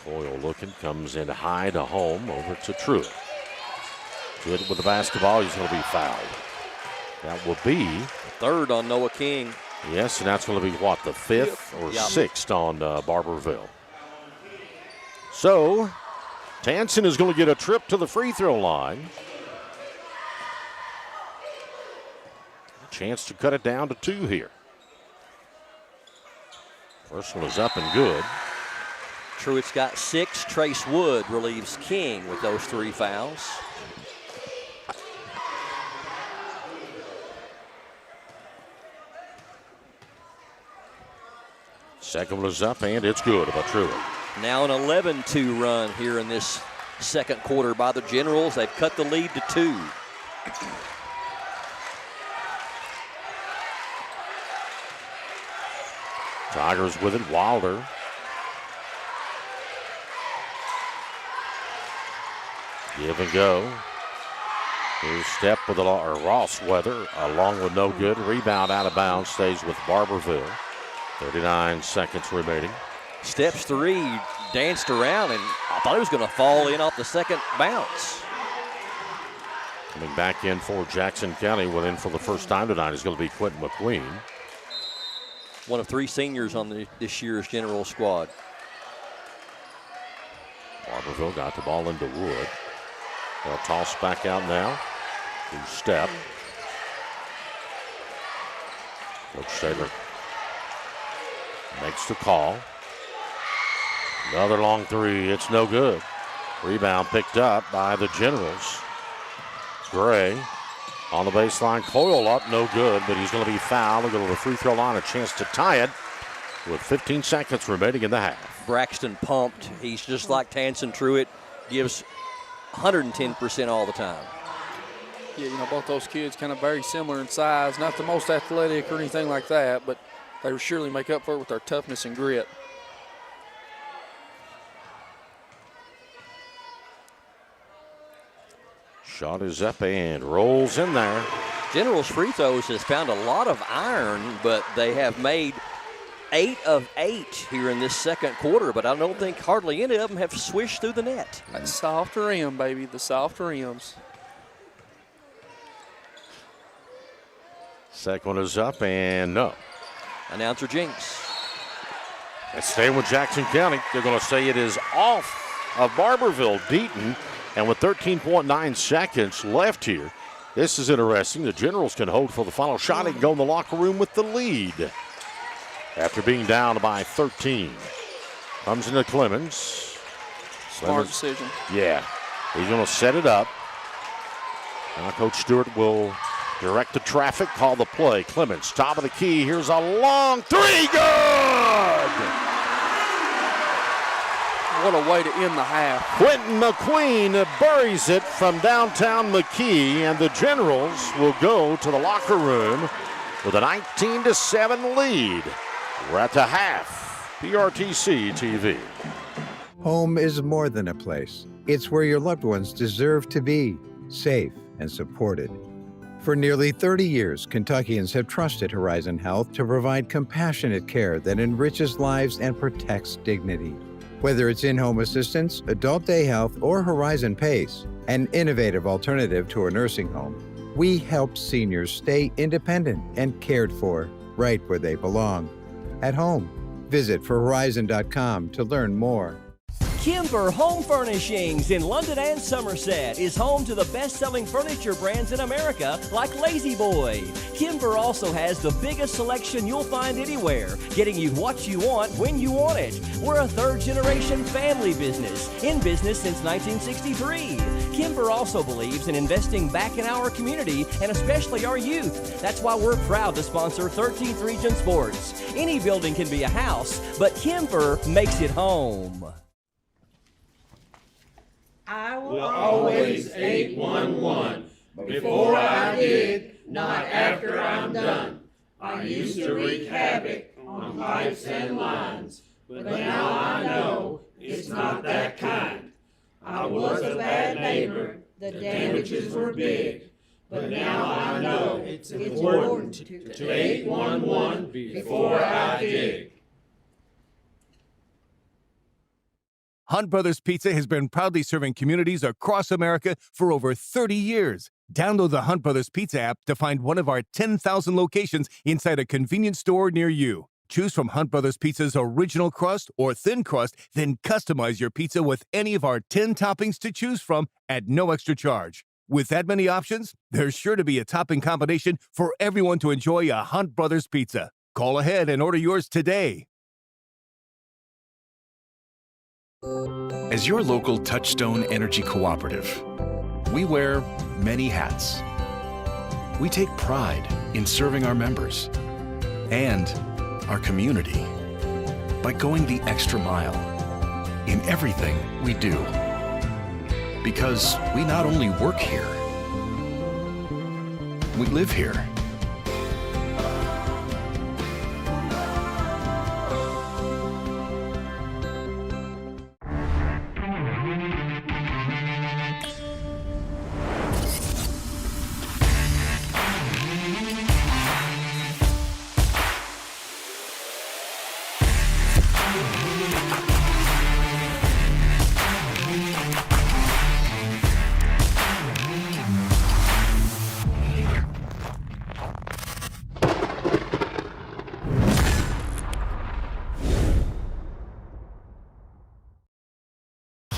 Coyle looking, comes in high to Home, over to Truitt. Truitt with the basketball, he's going to be fouled. That will be third on Noah King. Yes, and that's going to be what, the fifth or sixth on Barbourville. So, Tansen is going to get a trip to the free throw line. A chance to cut it down to 2 here. First one is up and good. Truett's got 6. Trace Wood relieves King with those 3 fouls. Second one is up, and it's good by Truett. Now an 11-2 run here in this second quarter by the Generals. They've cut the lead to 2. Tigers with it, Wilder. Give and go. Here's Step with Ross Weather, along with no good. Rebound out of bounds, stays with Barbourville. 39 seconds remaining. Steps 3 danced around, and I thought it was going to fall in off the second bounce. Coming back in for Jackson County, went in for the first time tonight, is going to be Quentin McQueen. One of 3 seniors on this year's General squad. Barbourville got the ball into Wood. They'll toss back out now to Step. Coach Taylor makes the call. Another long 3. It's no good. Rebound picked up by the Generals. Gray on the baseline. Coil up, no good, but he's going to be fouled. He'll go to the free throw line, a chance to tie it with 15 seconds remaining in the half. Braxton pumped. He's just like Tansen Truett, gives 110% all the time. Yeah, both those kids kind of very similar in size. Not the most athletic or anything like that, but they will surely make up for it with their toughness and grit. Shot is up and rolls in there. General's free throws has found a lot of iron, but they have made 8 of 8 here in this second quarter, but I don't think hardly any of them have swished through the net. That soft rim, baby, the soft rims. Second one is up and no. Announcer Jinx. And staying with Jackson County, they're going to say it is off of Barbourville. Deaton, and with 13.9 seconds left here, this is interesting. The Generals can hold for the final shot and go in the locker room with the lead after being down by 13. Comes into Clemens. Smart decision. Yeah, he's going to set it up. Now Coach Stewart will direct the traffic, call the play. Clemens, top of the key. Here's a long 3, good! What a way to end the half. Quentin McQueen buries it from downtown McKee, and the Generals will go to the locker room with a 19-7 lead. We're at the half. PRTC TV. Home is more than a place. It's where your loved ones deserve to be, safe and supported. For nearly 30 years, Kentuckians have trusted Horizon Health to provide compassionate care that enriches lives and protects dignity. Whether it's in-home assistance, adult day health, or Horizon PACE, an innovative alternative to a nursing home, we help seniors stay independent and cared for right where they belong, at home. Visit forhorizon.com to learn more. Kimber Home Furnishings in London and Somerset is home to the best-selling furniture brands in America like Lazy Boy. Kimber also has the biggest selection you'll find anywhere, getting you what you want when you want it. We're a third-generation family business, in business since 1963. Kimber also believes in investing back in our community and especially our youth. That's why we're proud to sponsor 13th Region Sports. Any building can be a house, but Kimber makes it home. I will always 811. Before I dig, not after I'm done. I used to wreak havoc on pipes and lines, but now I know it's not that kind. I was a bad neighbor, the damages were big, but now I know it's important to 811 before I dig. Hunt Brothers Pizza has been proudly serving communities across America for over 30 years. Download the Hunt Brothers Pizza app to find one of our 10,000 locations inside a convenience store near you. Choose from Hunt Brothers Pizza's original crust or thin crust, then customize your pizza with any of our 10 toppings to choose from at no extra charge. With that many options, there's sure to be a topping combination for everyone to enjoy a Hunt Brothers Pizza. Call ahead and order yours today. As your local Touchstone Energy Cooperative, we wear many hats. We take pride in serving our members and our community by going the extra mile in everything we do. Because we not only work here, we live here.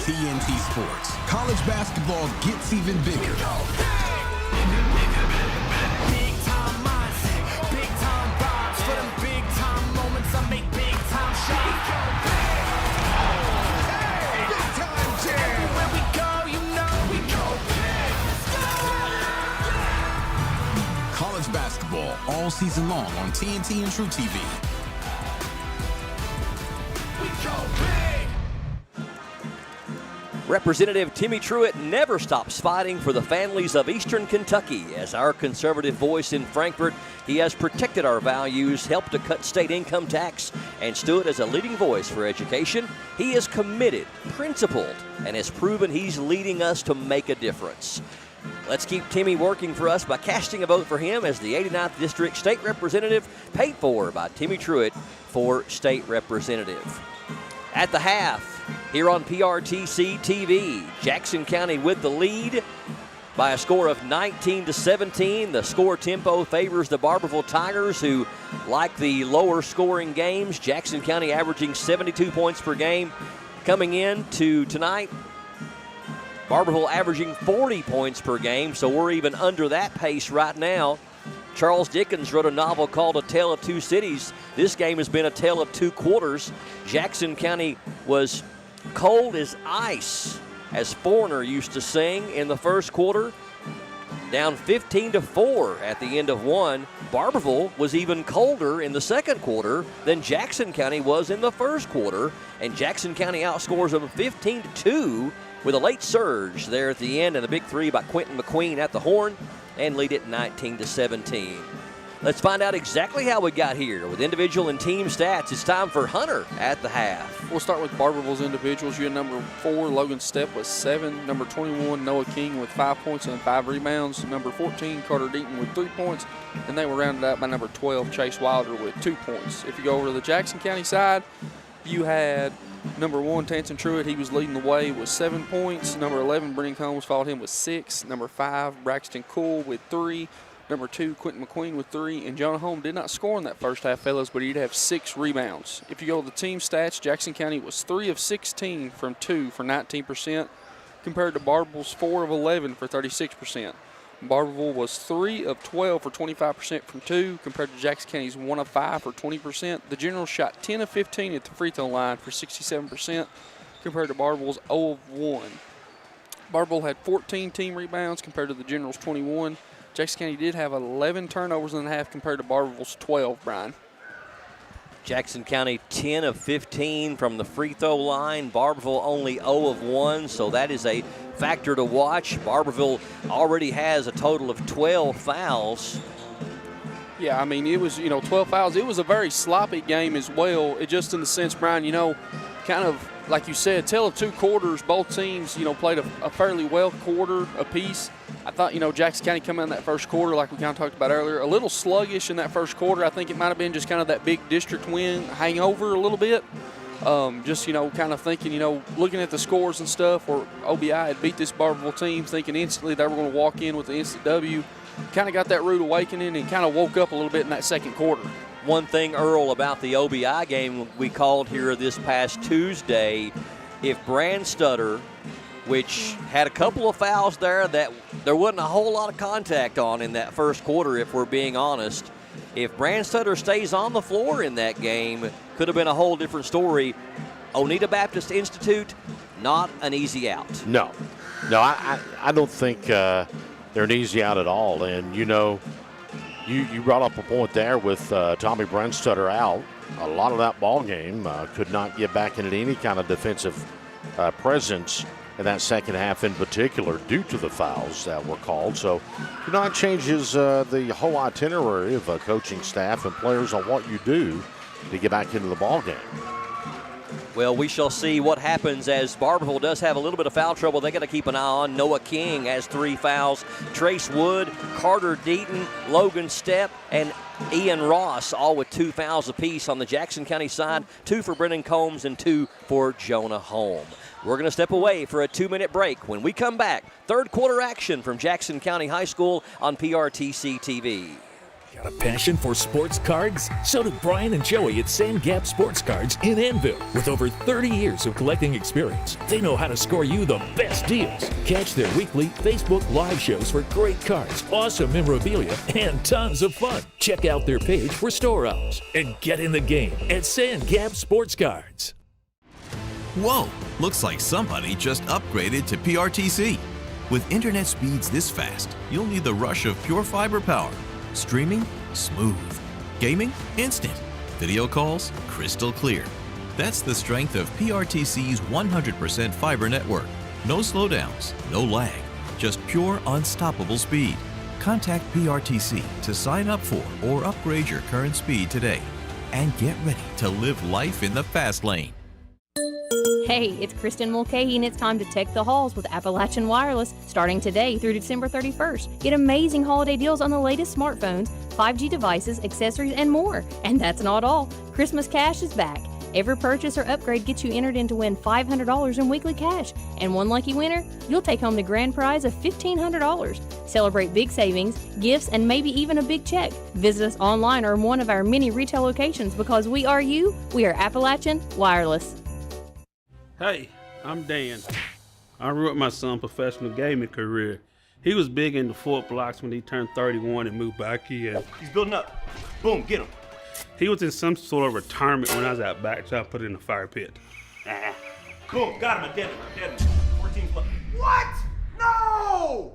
TNT Sports. College basketball gets even bigger. Big time mindset, big time vibes. For them big time moments, I make big time shots. Big time jam. Everywhere we go, you know we go big. College basketball all season long on TNT and True TV. We go big. Representative Timmy Truitt never stops fighting for the families of Eastern Kentucky. As our conservative voice in Frankfort, he has protected our values, helped to cut state income tax, and stood as a leading voice for education. He is committed, principled, and has proven he's leading us to make a difference. Let's keep Timmy working for us by casting a vote for him as the 89th District State Representative, paid for by Timmy Truitt for State Representative. At the half, here on PRTC TV, Jackson County with the lead by a score of 19-17. The score tempo favors the Barbourville Tigers, who like the lower scoring games. Jackson County averaging 72 points per game. Coming in to tonight, Barbourville averaging 40 points per game, so we're even under that pace right now. Charles Dickens wrote a novel called A Tale of Two Cities. This game has been a tale of two quarters. Jackson County was cold as ice, as Foreigner used to sing in the first quarter. Down 15-4 at the end of one. Barbourville was even colder in the second quarter than Jackson County was in the first quarter, and Jackson County outscores them 15-2 with a late surge there at the end and a big three by Quentin McQueen at the horn, and lead it 19-17. Let's find out exactly how we got here with individual and team stats. It's time for Hunter at the half. We'll start with Barbourville's individuals. You had number 4, Logan Stepp with 7. Number 21, Noah King with 5 points and 5 rebounds. Number 14, Carter Deaton with 3 points. And they were rounded out by number 12, Chase Wilder with 2 points. If you go over to the Jackson County side, you had number 1, Tanson Truitt. He was leading the way with 7 points. Number 11, Brennan Combs followed him with 6. Number 5, Braxton Cool with 3. Number 2, Quentin McQueen with 3. And Jonah Holm did not score in that first half, fellas, but he did have 6 rebounds. If you go to the team stats, Jackson County was 3 of 16 from 2 for 19%, compared to Barbourville's 4 of 11 for 36%. Barbourville was 3 of 12 for 25% from 2, compared to Jackson County's 1 of 5 for 20%. The Generals shot 10 of 15 at the free throw line for 67%, compared to Barbourville's 0 of 1. Barbourville had 14 team rebounds compared to the Generals' 21. Jackson County did have 11 turnovers in the half compared to Barbourville's 12, Brian. Jackson County 10 of 15 from the free throw line. Barbourville only 0 of 1, so that is a factor to watch. Barbourville already has a total of 12 fouls. Yeah, I mean, it was, 12 fouls. It was a very sloppy game as well. It just in the sense, Brian, kind of like you said, tale of two quarters. Both teams, played a fairly well quarter apiece. I thought, Jackson County coming in that first quarter, like we kind of talked about earlier, a little sluggish in that first quarter. I think it might have been just kind of that big district win hangover a little bit. Just, kind of thinking, looking at the scores and stuff, where OBI had beat this Barbourville team, thinking instantly they were going to walk in with the instant W. Kind of got that rude awakening and kind of woke up a little bit in that second quarter. One thing, Earl, about the OBI game we called here this past Tuesday, if Brandstutter, which had a couple of fouls there that there wasn't a whole lot of contact on in that first quarter, if we're being honest, if Brandstutter stays on the floor in that game, could have been a whole different story. Oneida Baptist Institute, not an easy out. No, I don't think they're an easy out at all. And, you brought up a point there with Tommy Brandstutter out. A lot of that ball game could not get back into any kind of defensive presence in that second half in particular due to the fouls that were called. So, it changes the whole itinerary of a coaching staff and players on what you do to get back into the ball game. Well, we shall see what happens, as Barbourville does have a little bit of foul trouble. They got to keep an eye on. Noah King has 3 fouls. Trace Wood, Carter Deaton, Logan Stepp, and Ian Ross, all with 2 fouls apiece on the Jackson County side. 2 for Brennan Combs and 2 for Jonah Holm. We're going to step away for a 2-minute break. When we come back, third quarter action from Jackson County High School on PRTC TV. Got a passion for sports cards? So do Brian and Joey at Sand Gap Sports Cards in Annville. With over 30 years of collecting experience, they know how to score you the best deals. Catch their weekly Facebook live shows for great cards, awesome memorabilia, and tons of fun. Check out their page for store hours and get in the game at Sand Gap Sports Cards. Whoa, looks like somebody just upgraded to PRTC. With internet speeds this fast, you'll need the rush of pure fiber power. Streaming? Smooth. Gaming? Instant. Video calls? Crystal clear. That's the strength of PRTC's 100% fiber network. No slowdowns, no lag, just pure unstoppable speed. Contact PRTC to sign up for or upgrade your current speed today. And get ready to live life in the fast lane. Hey, it's Kristen Mulcahy, and it's time to tech the halls with Appalachian Wireless, starting today through December 31st. Get amazing holiday deals on the latest smartphones, 5G devices, accessories, and more. And that's not all. Christmas cash is back. Every purchase or upgrade gets you entered in to win $500 in weekly cash. And one lucky winner, you'll take home the grand prize of $1,500. Celebrate big savings, gifts, and maybe even a big check. Visit us online or in one of our many retail locations, because we are you. We are Appalachian Wireless. Hey, I'm Dan. I ruined my son's professional gaming career. He was big into Fort Blocks when he turned 31 and moved back here. He's building up. Boom, get him. He was in some sort of retirement when I was out back, so I put it in the fire pit. Boom, got him, I dead him. 14 plus. What? No!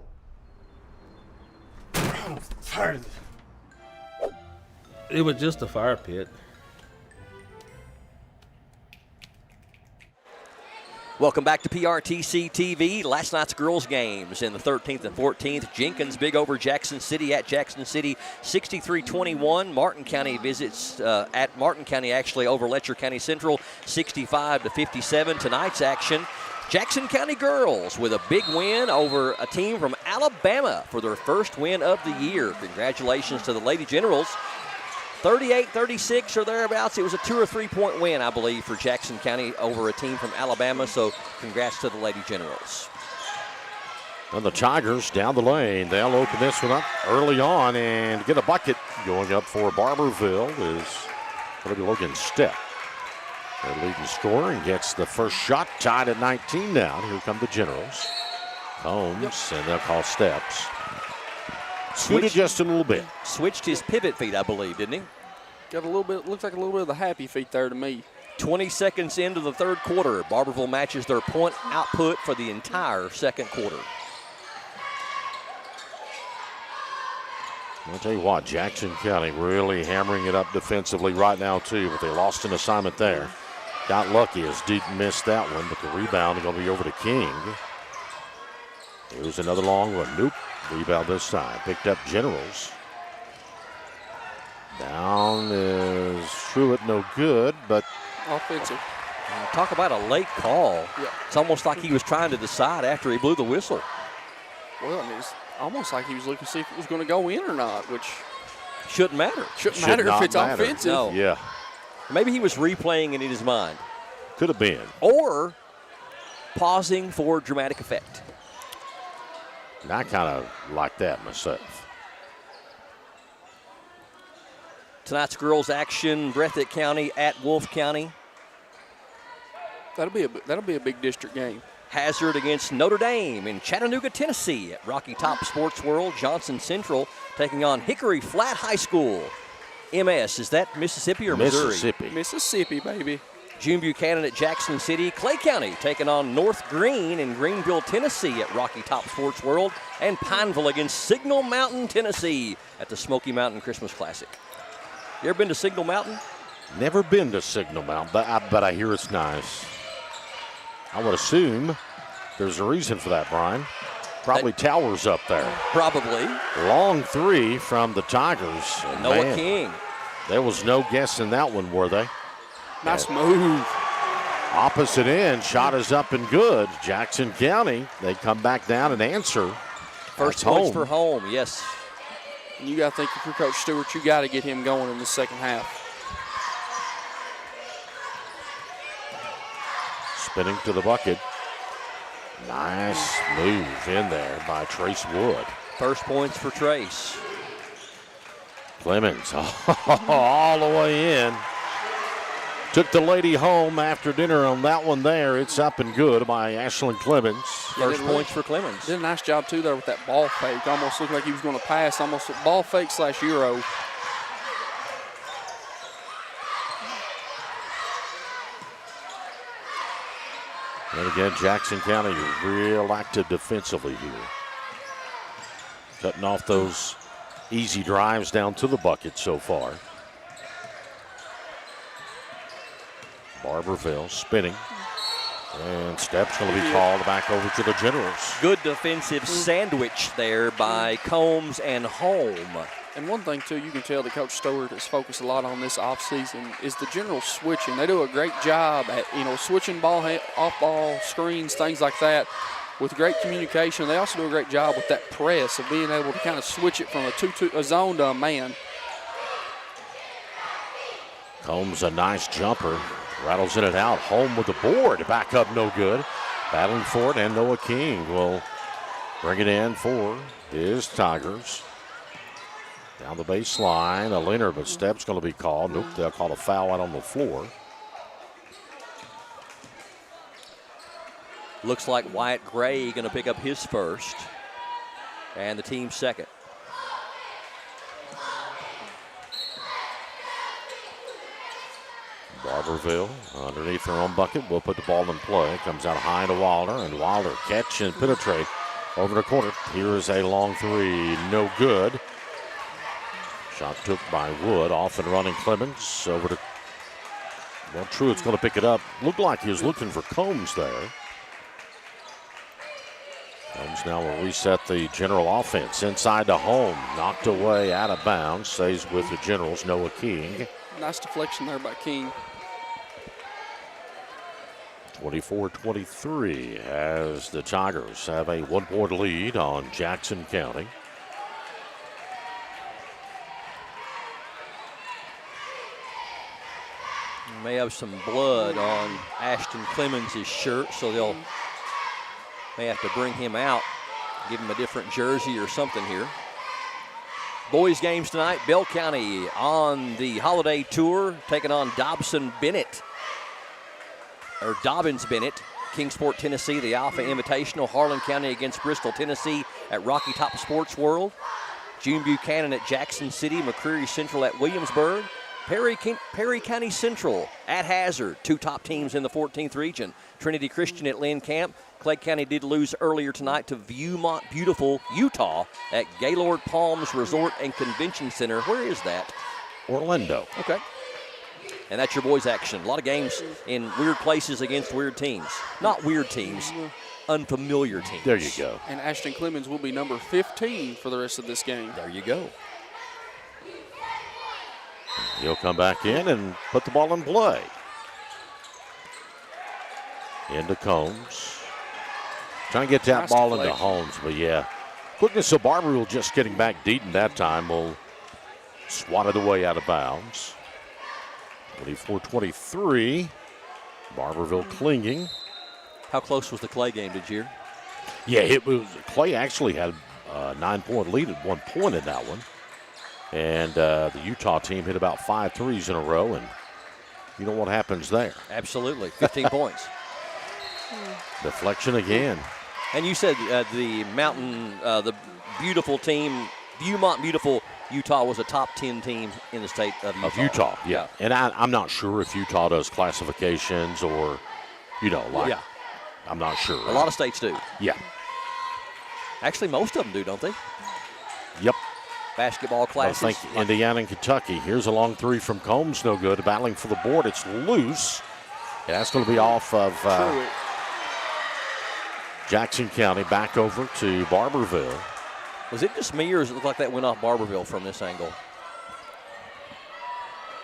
I'm tired of this. It was just a fire pit. Welcome back to PRTC TV. Last night's girls' games in the 13th and 14th. Jenkins big over Jackson City at Jackson City, 63-21. Martin County visits at Martin County actually over Letcher County Central, 65-57. Tonight's action, Jackson County girls with a big win over a team from Alabama for their first win of the year. Congratulations to the Lady Generals. 38-36 or thereabouts. It was a 2 or 3 point win, I believe, for Jackson County over a team from Alabama. So congrats to the Lady Generals. And the Tigers down the lane. They'll open this one up early on and get a bucket. Going up for Barbourville is going to be Logan Stepp. Their leading scorer and gets the first shot, tied at 19 now. Here come the Generals. Combs, and they'll call Steps. Scooted just a little bit. Switched his pivot feet, I believe, didn't he? Got a little bit, looks like a little bit of the happy feet there to me. 20 seconds into the third quarter, Barbourville matches their point output for the entire second quarter. I'll tell you what, Jackson County really hammering it up defensively right now, too, but they lost an assignment there. Got lucky as Deaton missed that one, but the rebound is going to be over to King. Here's another long one. Nope. Rebound this time. Picked up Generals. Down is Truitt, no good, but offensive. Talk about a late call. Yeah. It's almost like he was trying to decide after he blew the whistle. Well, I mean, it's almost like he was looking to see if it was going to go in or not, which shouldn't matter. Shouldn't matter if it's offensive. No. Yeah. Maybe he was replaying it in his mind. Could have been. Or pausing for dramatic effect. And I kind of like that myself. Tonight's girls action, Breathitt County at Wolfe County. That'll be a big district game. Hazard against Notre Dame in Chattanooga, Tennessee at Rocky Top Sports World. Johnson Central taking on Hickory Flat High School. MS, is that Mississippi or Missouri? Mississippi, baby. June Buchanan at Jackson City. Clay County taking on North Green in Greenville, Tennessee at Rocky Top Sports World. And Pineville against Signal Mountain, Tennessee at the Smoky Mountain Christmas Classic. You ever been to Signal Mountain? Never been to Signal Mountain, but I hear it's nice. I would assume there's a reason for that, Brian. Probably towers up there. Probably. Long three from the Tigers. And Noah King. There was no guessing that one, were they? Nice move. Opposite end, shot is up and good. Jackson County, they come back down and answer. First points for home, yes. And you got to think if you're Coach Stewart, you got to get him going in the second half. Spinning to the bucket. Nice move in there by Trace Wood. First points for Trace. Clemens all the way in. Took the lady home after dinner on that one there. It's up and good by Ashlyn Clemens. First points for Clemens. Did a nice job, too, there with that ball fake. Almost looked like he was going to pass. Almost a ball fake / Euro. And again, Jackson County real active defensively here. Cutting off those easy drives down to the bucket so far. Barbourville spinning. And Steps going to be called back over to the Generals. Good defensive sandwich there by Combs and Holm. And one thing, too, you can tell that Coach Stewart has focused a lot on this offseason is the Generals switching. They do a great job at, switching off-ball screens, things like that, with great communication. They also do a great job with that press of being able to kind of switch it from a zone to a man. Combs a nice jumper. Rattles in and out. Home with the board. Back up, no good. Battling for it, and Noah King will bring it in for his Tigers. Down the baseline, a leaner, but Steps going to be called. Nope, they'll call a foul out on the floor. Looks like Wyatt Gray going to pick up his first, and the team's second. Barbourville underneath their own bucket will put the ball in play. Comes out high to Wilder, and Wilder catch and penetrate over the corner. Here is a long three, no good. Shot took by Wood, off and running Clemens over to, well, Truitt's going to pick it up. Looked like he was looking for Combs there. Combs now will reset the General offense. Inside to Home, knocked away, out of bounds. Stays with the Generals, Noah King. Nice deflection there by King. 24-23 as the Tigers have a 1-point lead on Jackson County. May have some blood on Ashton Clemens' shirt, so they'll may have to bring him out, give him a different jersey or something here. Boys games tonight, Bell County on the holiday tour, taking on Dobbins Bennett. Kingsport, Tennessee, the Alpha Invitational. Harlan County against Bristol, Tennessee at Rocky Top Sports World. June Buchanan at Jackson City, McCreary Central at Williamsburg. Perry County Central at Hazard, two top teams in the 14th region. Trinity Christian at Lynn Camp. Clay County did lose earlier tonight to Viewmont, beautiful Utah at Gaylord Palms Resort and Convention Center. Where is that? Orlando. Okay. And that's your boys' action. A lot of games in weird places against weird teams. Not weird teams, unfamiliar teams. There you go. And Ashton Clemens will be number 15 for the rest of this game. There you go. He'll come back in and put the ball in play. Into Combs. Trying to get that ball into Holmes, but yeah. Quickness of Barbourville just getting back deep in that time will swat it away out of bounds. 24-23. Barbourville clinging. How close was the Clay game, did you hear? Yeah, it was. Clay actually had a 9-point lead at one point in that one. And the Utah team hit about 5 threes in a row, and you know what happens there. Absolutely, 15 points. Deflection again. And you said the the beautiful team, Viewmont Beautiful, Utah was a top 10 team in the state of Utah. Of Utah, yeah. And I'm not sure if Utah does classifications or, yeah. I'm not sure. A lot of states do. Yeah. Actually, most of them do, don't they? Yep. Basketball classes. I think Indiana and Kentucky. Here's a long three from Combs, no good. Battling for the board, it's loose. And that's going to be off of Jackson County, back over to Barbourville. Was it just me, or does it look like that went off Barbourville from this angle?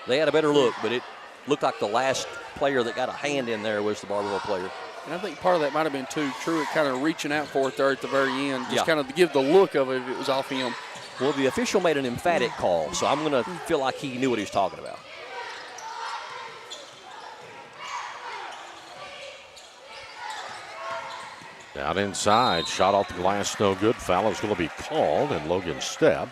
They had a better look, but it looked like the last player that got a hand in there was the Barbourville player. And I think part of that might have been, too, Truitt kind of reaching out for it there at the very end, just kind of to give the look of it if it was off him. Well, the official made an emphatic call, so I'm going to feel like he knew what he was talking about. Down inside, shot off the glass, no good. Foul is going to be called, and Logan Stepp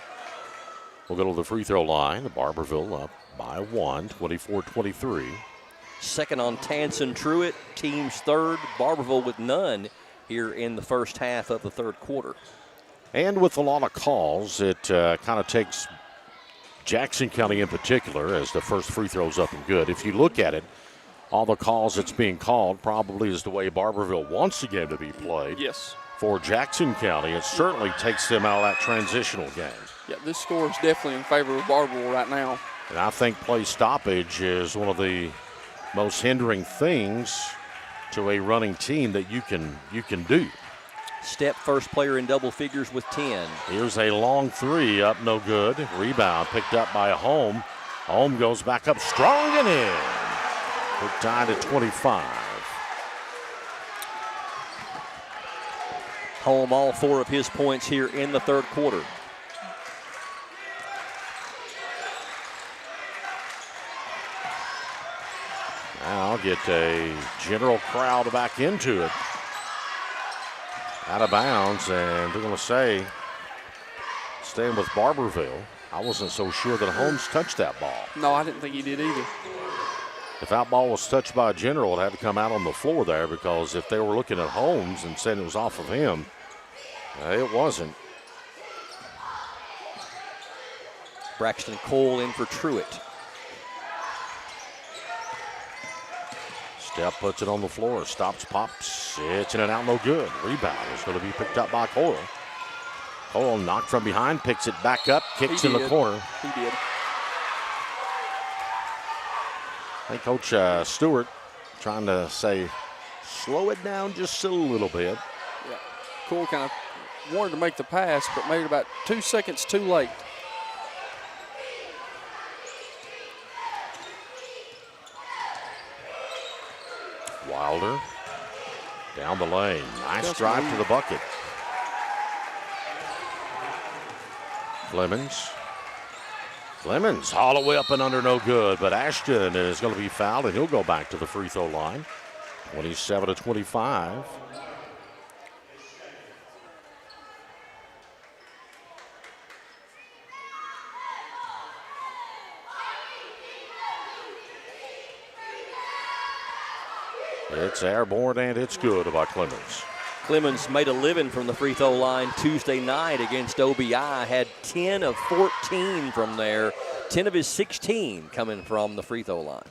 will go to the free throw line. Barbourville up by 1, 24-23. Second on Tanson Truitt, team's third. Barbourville with none here in the first half of the third quarter. And with a lot of calls, it kind of takes Jackson County in particular as the first free throw's up and good. If you look at it, all the calls that's being called probably is the way Barbourville wants the game to be played. Yes. For Jackson County, it certainly takes them out of that transitional game. Yeah, this score is definitely in favor of Barbourville right now. And I think play stoppage is one of the most hindering things to a running team that you can do. Stepp, first player in double figures with 10. Here's a long three, up no good. Rebound picked up by Home. Home goes back up strong and in. We're tied at 25. Home all 4 of his points here in the third quarter. Now get a general crowd back into it. Out of bounds, and they're going to say, staying with Barbourville, I wasn't so sure that Holmes touched that ball. No, I didn't think he did either. If that ball was touched by a general, it had to come out on the floor there, because if they were looking at Holmes and saying it was off of him, it wasn't. Braxton Cole in for Truitt. Stepp puts it on the floor, stops, pops, it's in and out, no good. Rebound is going to be picked up by Coyle. Coyle knocked from behind, picks it back up, kicks in the corner. He did. I think Coach Stewart trying to say, slow it down just a little bit. Yeah, Coyle kind of wanted to make the pass, but made it about 2 seconds too late. Wilder down the lane. Nice drive to the bucket. Clemens all the way up and under, no good. But Ashton is going to be fouled, and he'll go back to the free throw line. 27-25. It's airborne and it's good by Clemens. Clemens made a living from the free throw line Tuesday night against OBI. Had 10 of 14 from there. 10 of his 16 coming from the free throw line.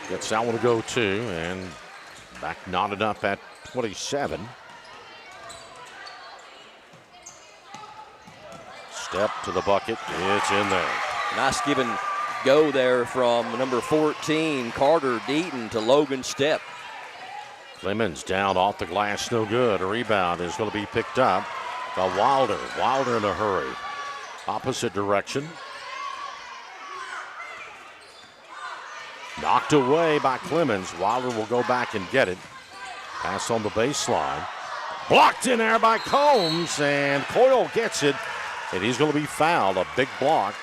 Gets that one to go too, and back knotted up at 27. Step to the bucket. It's in there. Nice giving go there from number 14, Carter Deaton, to Logan Stepp. Clemens down off the glass, no good. A rebound is going to be picked up by Wilder. Wilder in a hurry. Opposite direction. Knocked away by Clemens. Wilder will go back and get it. Pass on the baseline. Blocked in there by Combs, and Coyle gets it, and he's going to be fouled. A big block.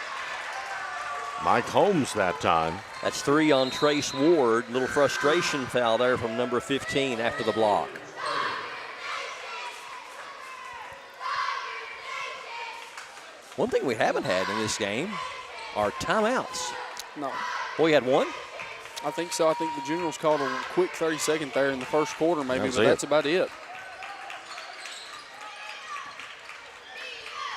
Mike Holmes that time. That's 3 on Trace Ward. Little frustration foul there from number 15 after the block. One thing we haven't had in this game are timeouts. No. Well, we had one? I think so. I think the Generals called a quick 30-second there in the first quarter maybe, but that's about it.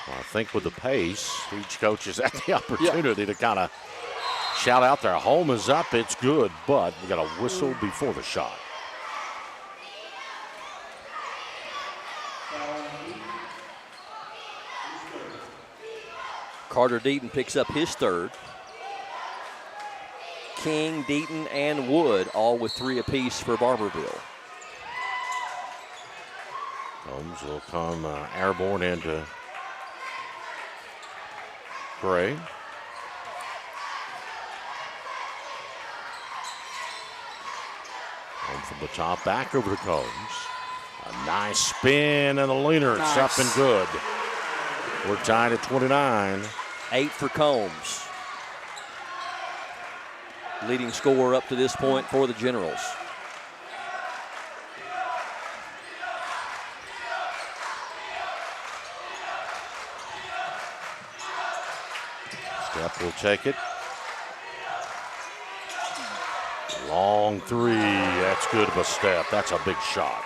Well, I think with the pace, each coach has had the opportunity to kind of shout out there. Home is up, it's good, but we got a whistle before the shot. Carter Deaton picks up his third. King, Deaton, and Wood all with 3 apiece for Barbourville. Holmes will come airborne into Gray. Home from the top, back over to Combs. A nice spin and a leaner. It's up and good. We're tied at 29. 8 for Combs. Leading scorer up to this point for the Generals. Step will take it. Long 3. That's good of a step. That's a big shot.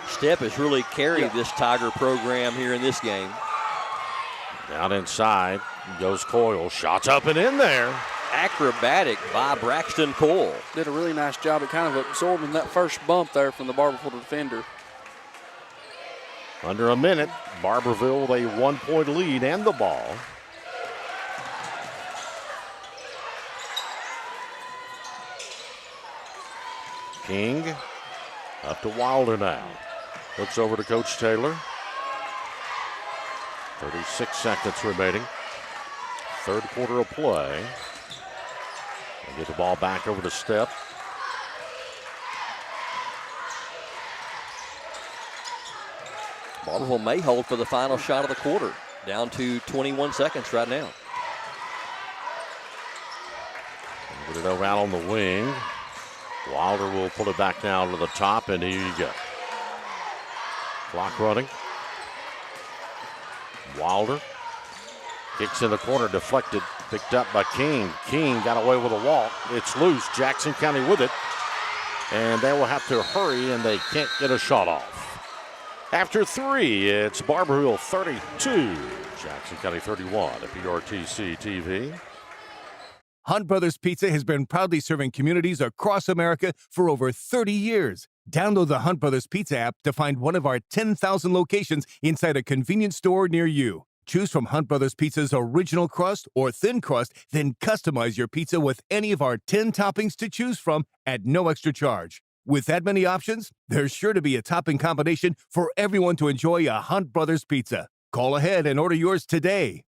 Step has really carried this Tiger program here in this game. Down inside goes Coyle. Shots up and in there. Acrobatic by Braxton Coyle. Did a really nice job at kind of absorbing that first bump there from the Barbourville defender. Under a minute, Barbourville with a 1-point lead and the ball. King up to Wilder now. Looks over to Coach Taylor. 36 seconds remaining. Third quarter of play. And get the ball back over to Step. Barbourville may hold for the final shot of the quarter. Down to 21 seconds right now. Get it over out on the wing. Wilder will pull it back down to the top, and here you go. Clock running. Wilder kicks in the corner, deflected, picked up by King. King got away with a walk. It's loose. Jackson County with it. And they will have to hurry, and they can't get a shot off. After 3, it's Barbourville 32, Jackson County 31 at PRTC TV. Hunt Brothers Pizza has been proudly serving communities across America for over 30 years. Download the Hunt Brothers Pizza app to find one of our 10,000 locations inside a convenience store near you. Choose from Hunt Brothers Pizza's original crust or thin crust, then customize your pizza with any of our 10 toppings to choose from at no extra charge. With that many options, there's sure to be a topping combination for everyone to enjoy a Hunt Brothers Pizza. Call ahead and order yours today.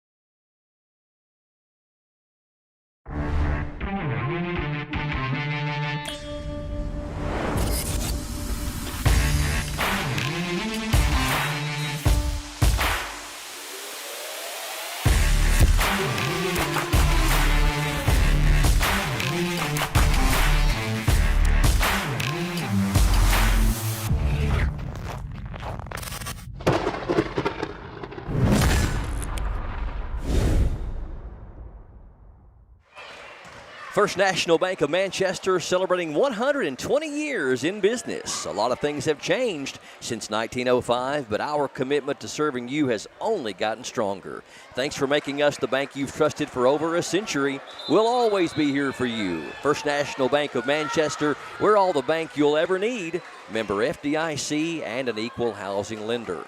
First National Bank of Manchester celebrating 120 years in business. A lot of things have changed since 1905, but our commitment to serving you has only gotten stronger. Thanks for making us the bank you've trusted for over a century. We'll always be here for you. First National Bank of Manchester, we're all the bank you'll ever need. Member FDIC and an equal housing lender.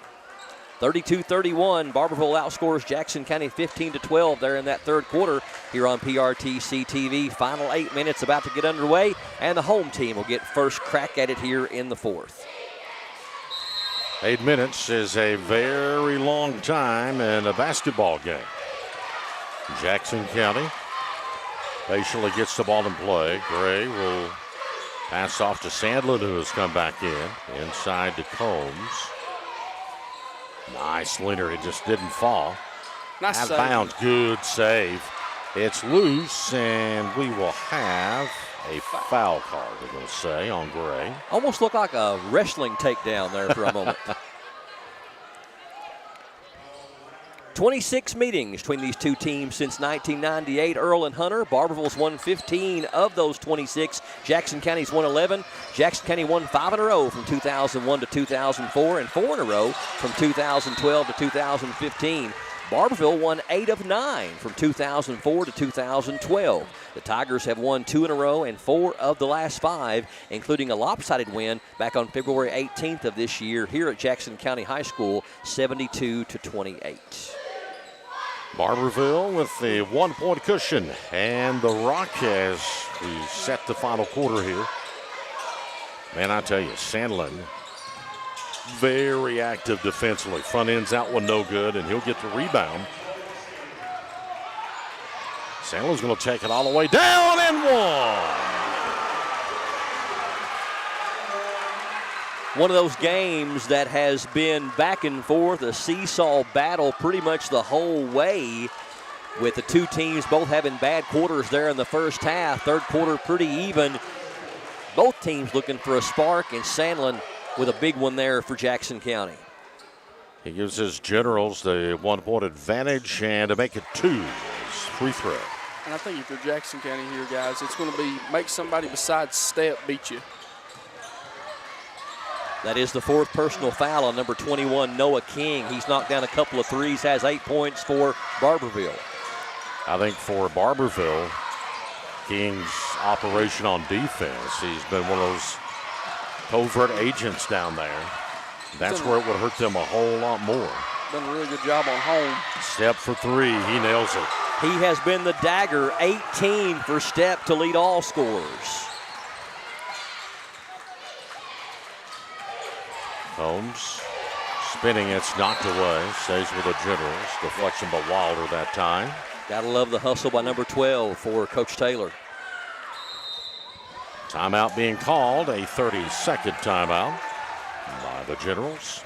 32-31, Barbourville outscores Jackson County 15-12 there in that third quarter here on PRTC TV. Final 8 minutes about to get underway, and the home team will get first crack at it here in the fourth. 8 minutes is a very long time in a basketball game. Jackson County patiently gets the ball in play. Gray will pass off to Sandlin, who has come back in. Inside to Combs. Nice leaner, it just didn't fall. Nice out of save. bounds, good save. It's loose, and we will have a foul call, we're going to say, on Gray. Almost looked like a wrestling takedown there for a moment. 26 meetings between these two teams since 1998. Earl and Hunter. Barbourville's won 15 of those 26. Jackson County's won 11. Jackson County won 5 in a row from 2001 to 2004 and 4 in a row from 2012 to 2015. Barbourville won 8 of 9 from 2004 to 2012. The Tigers have won 2 in a row and 4 of the last 5, including a lopsided win back on February 18th of this year here at Jackson County High School, 72-28. Barbourville with the 1-point cushion, and the Rock as we set the final quarter here. Man, I tell you, Sandlin, very active defensively. Front end's out one no good, and he'll get the rebound. Sandlin's going to take it all the way down and one of those games that has been back and forth, a seesaw battle pretty much the whole way, with the two teams both having bad quarters there in the first half. Third quarter pretty even. Both teams looking for a spark, and Sandlin with a big one there for Jackson County. He gives his Generals the 1-point advantage, and to make it 2, free throw. And I think if you're Jackson County here, guys, it's going to be make somebody besides Step beat you. That is the 4th personal foul on number 21, Noah King. He's knocked down a couple of threes, has 8 points for Barbourville. I think for Barbourville, King's operation on defense, he's been one of those covert agents down there. That's where it would hurt them a whole lot more. Done a really good job on home. Step for 3, he nails it. He has been the dagger, 18 for Step to lead all scorers. Holmes spinning, it's knocked away, stays with the Generals. Deflection but Wilder that time. Gotta love the hustle by number 12 for Coach Taylor. Timeout being called, a 30-second timeout by the Generals.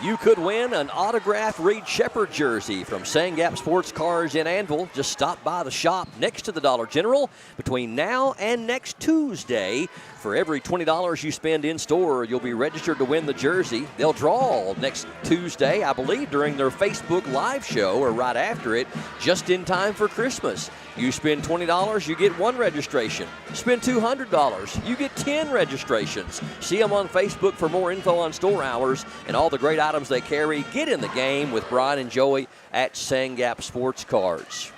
You could win an autographed Reed Shepherd jersey from Sangap Sports Cars in Anvil. Just stop by the shop next to the Dollar General between now and next Tuesday. For every $20 you spend in store, you'll be registered to win the jersey. They'll draw next Tuesday, I believe, during their Facebook Live show or right after it, just in time for Christmas. You spend $20, you get 1 registration. Spend $200, you get 10 registrations. See them on Facebook for more info on store hours and all the great items they carry. Get in the game with Brian and Joey at Sangap Sports Cards.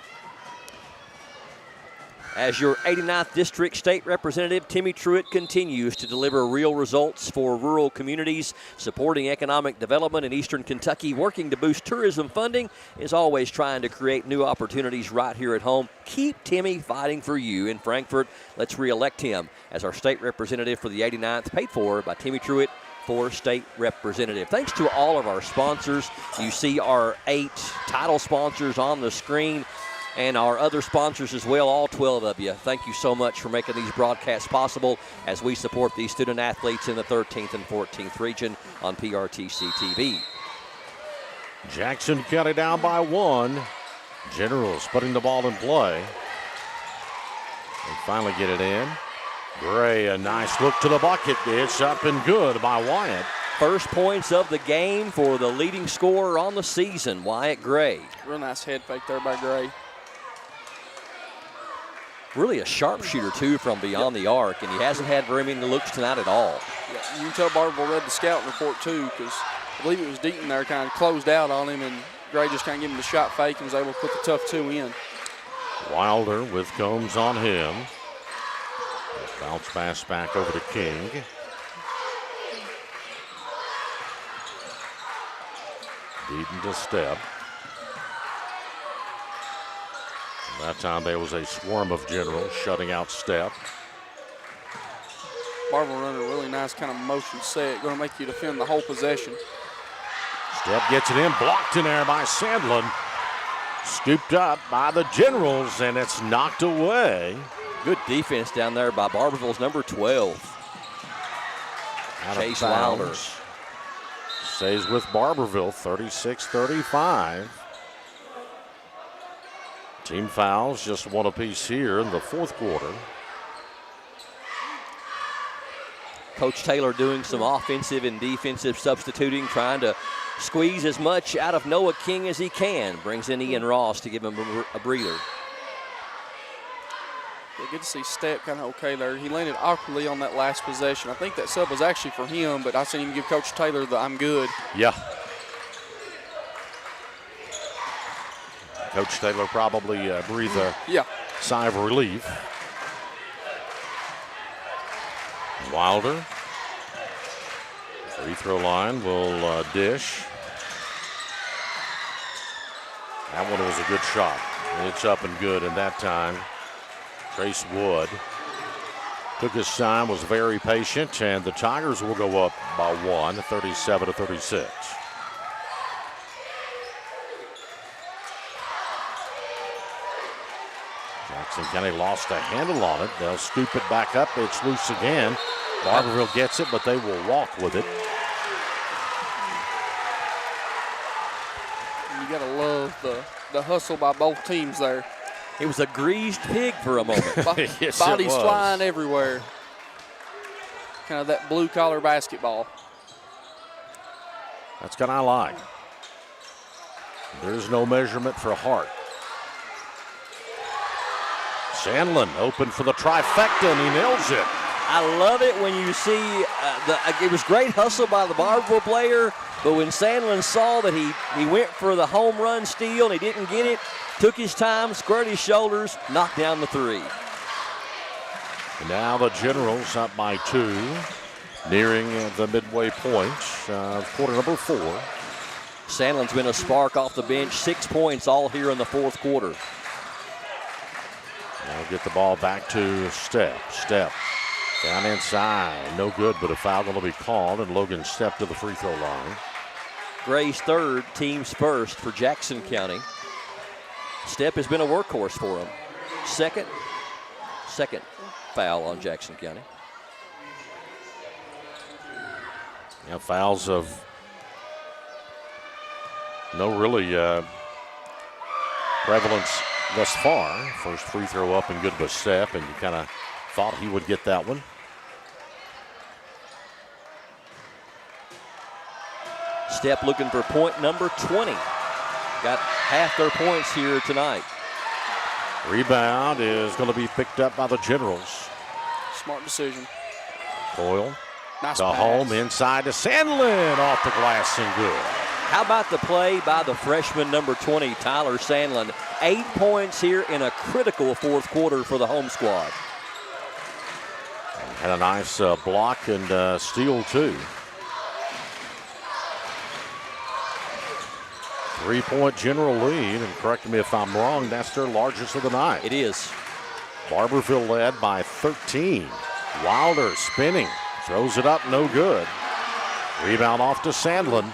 As your 89th District State Representative, Timmy Truitt continues to deliver real results for rural communities, supporting economic development in Eastern Kentucky, working to boost tourism funding, is always trying to create new opportunities right here at home. Keep Timmy fighting for you in Frankfort. Let's re-elect him as our state representative for the 89th, paid for by Timmy Truitt for state representative. Thanks to all of our sponsors. You see our 8 title sponsors on the screen, and our other sponsors as well, all 12 of you. Thank you so much for making these broadcasts possible as we support these student athletes in the 13th and 14th region on PRTC TV. Jackson County down by 1. Generals putting the ball in play. They finally get it in. Gray, a nice look to the bucket. It's up and good by Wyatt. First points of the game for the leading scorer on the season, Wyatt Gray. Real nice head fake there by Gray. Really a sharpshooter, too, from beyond the arc, and he hasn't had very many looks tonight at all. Yeah, you can tell Barbourville read the scouting report, too, because I believe it was Deaton there kind of closed out on him, and Gray just kind of gave him the shot fake and was able to put the tough 2 in. Wilder with Combs on him. Bounce pass back over to King. Deaton to Step. That time there was a swarm of Generals shutting out Step. Barbourville running a really nice kind of motion set, going to make you defend the whole possession. Step gets it in, blocked in there by Sandlin. Scooped up by the Generals, and it's knocked away. Good defense down there by Barbourville's number 12. Chase Wilder. Stays with Barbourville, 36-35. Team fouls, just one apiece here in the fourth quarter. Coach Taylor doing some offensive and defensive substituting, trying to squeeze as much out of Noah King as he can. Brings in Ian Ross to give him a breather. Yeah, good to see Stepp kind of okay there. He landed awkwardly on that last possession. I think that sub was actually for him, but I seen him give Coach Taylor the I'm good. Yeah. Coach Taylor probably breathed a sigh of relief. Wilder. Free throw line will dish. That one was a good shot. It's up and good in that time. Trace Wood took his time, was very patient, and the Tigers will go up by one, 37-36. Jackson County lost a handle on it. They'll scoop it back up. It's loose again. Barbourville gets it, but they will walk with it. You got to love the hustle by both teams there. It was a greased pig for a moment. Yes, bodies flying everywhere. Kind of that blue-collar basketball. That's kind of like. There's no measurement for Hart. Sandlin open for the trifecta, and he nails it. I love it when you see, it was great hustle by the Barbourville player, but when Sandlin saw that he went for the home run steal and he didn't get it, took his time, squared his shoulders, knocked down the three. And now the Generals up by 2, nearing the midway point of quarter number 4. Sandlin's been a spark off the bench, 6 points all here in the fourth quarter. Now get the ball back to Stepp. Stepp down inside, no good, but a foul going to be called, and Logan Stepp to the free throw line. Gray's third, team's first for Jackson County. Stepp has been a workhorse for him. Second foul on Jackson County. Yeah, fouls of no really prevalence thus far. First free throw up and good by Stepp, and you kind of thought he would get that one. Stepp looking for point number 20. Got half their points here tonight. Rebound is going to be picked up by the Generals. Smart decision. Coyle nice to pass. home, inside to Sandlin, off the glass and good. How about the play by the freshman number 20, Tyler Sandlin? 8 points here in a critical fourth quarter for the home squad. Had a nice block and steal, too. 3-point General lead, and correct me if I'm wrong, that's their largest of the night. It is. Barbourville led by 13. Wilder spinning, throws it up, no good. Rebound off to Sandlin.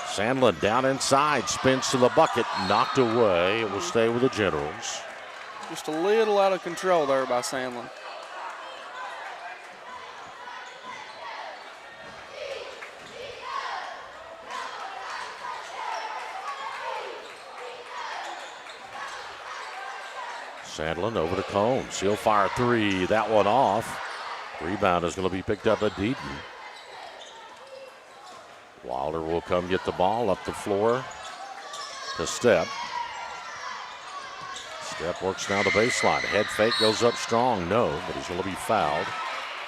Sandlin down inside, spins to the bucket, knocked away. It will stay with the Generals. Just a little out of control there by Sandlin. Sandlin over to Combs. He'll fire three. That one off. Rebound is going to be picked up at Deaton. Wilder will come get the ball up the floor to Stepp. Stepp works down the baseline. Head fake goes up strong. No, but he's going to be fouled.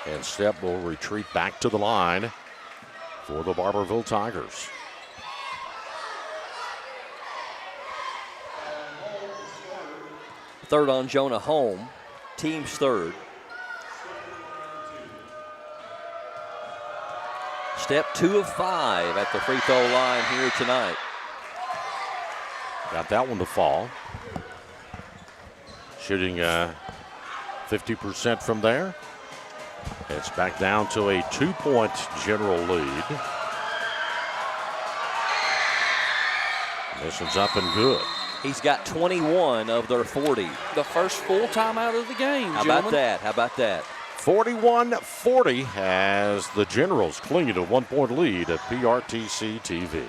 And Stepp will retreat back to the line for the Barbourville Tigers. Third on Jonah Home, team's third. Stepp 2 of 5 at the free throw line here tonight. Got that one to fall. Shooting 50% from there. It's back down to a 2-point General lead. This one's up and good. He's got 21 of their 40. The first full time out of the game, How about that? How about that? 41-40 as the Generals cling to a 1-point lead at PRTC TV.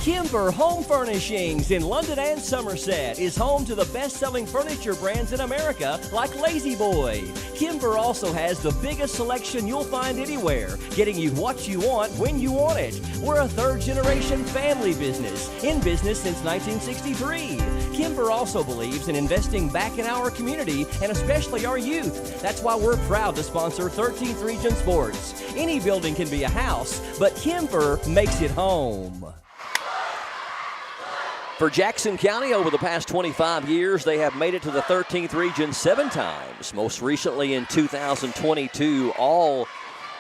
Kimber Home Furnishings in London and Somerset is home to the best-selling furniture brands in America like Lazy Boy. Kimber also has the biggest selection you'll find anywhere, getting you what you want when you want it. We're a third-generation family business, in business since 1963. Kimber also believes in investing back in our community and especially our youth. That's why we're proud to sponsor 13th Region Sports. Any building can be a house, but Kimber makes it home. For Jackson County, over the past 25 years, they have made it to the 13th region 7 times. Most recently in 2022, all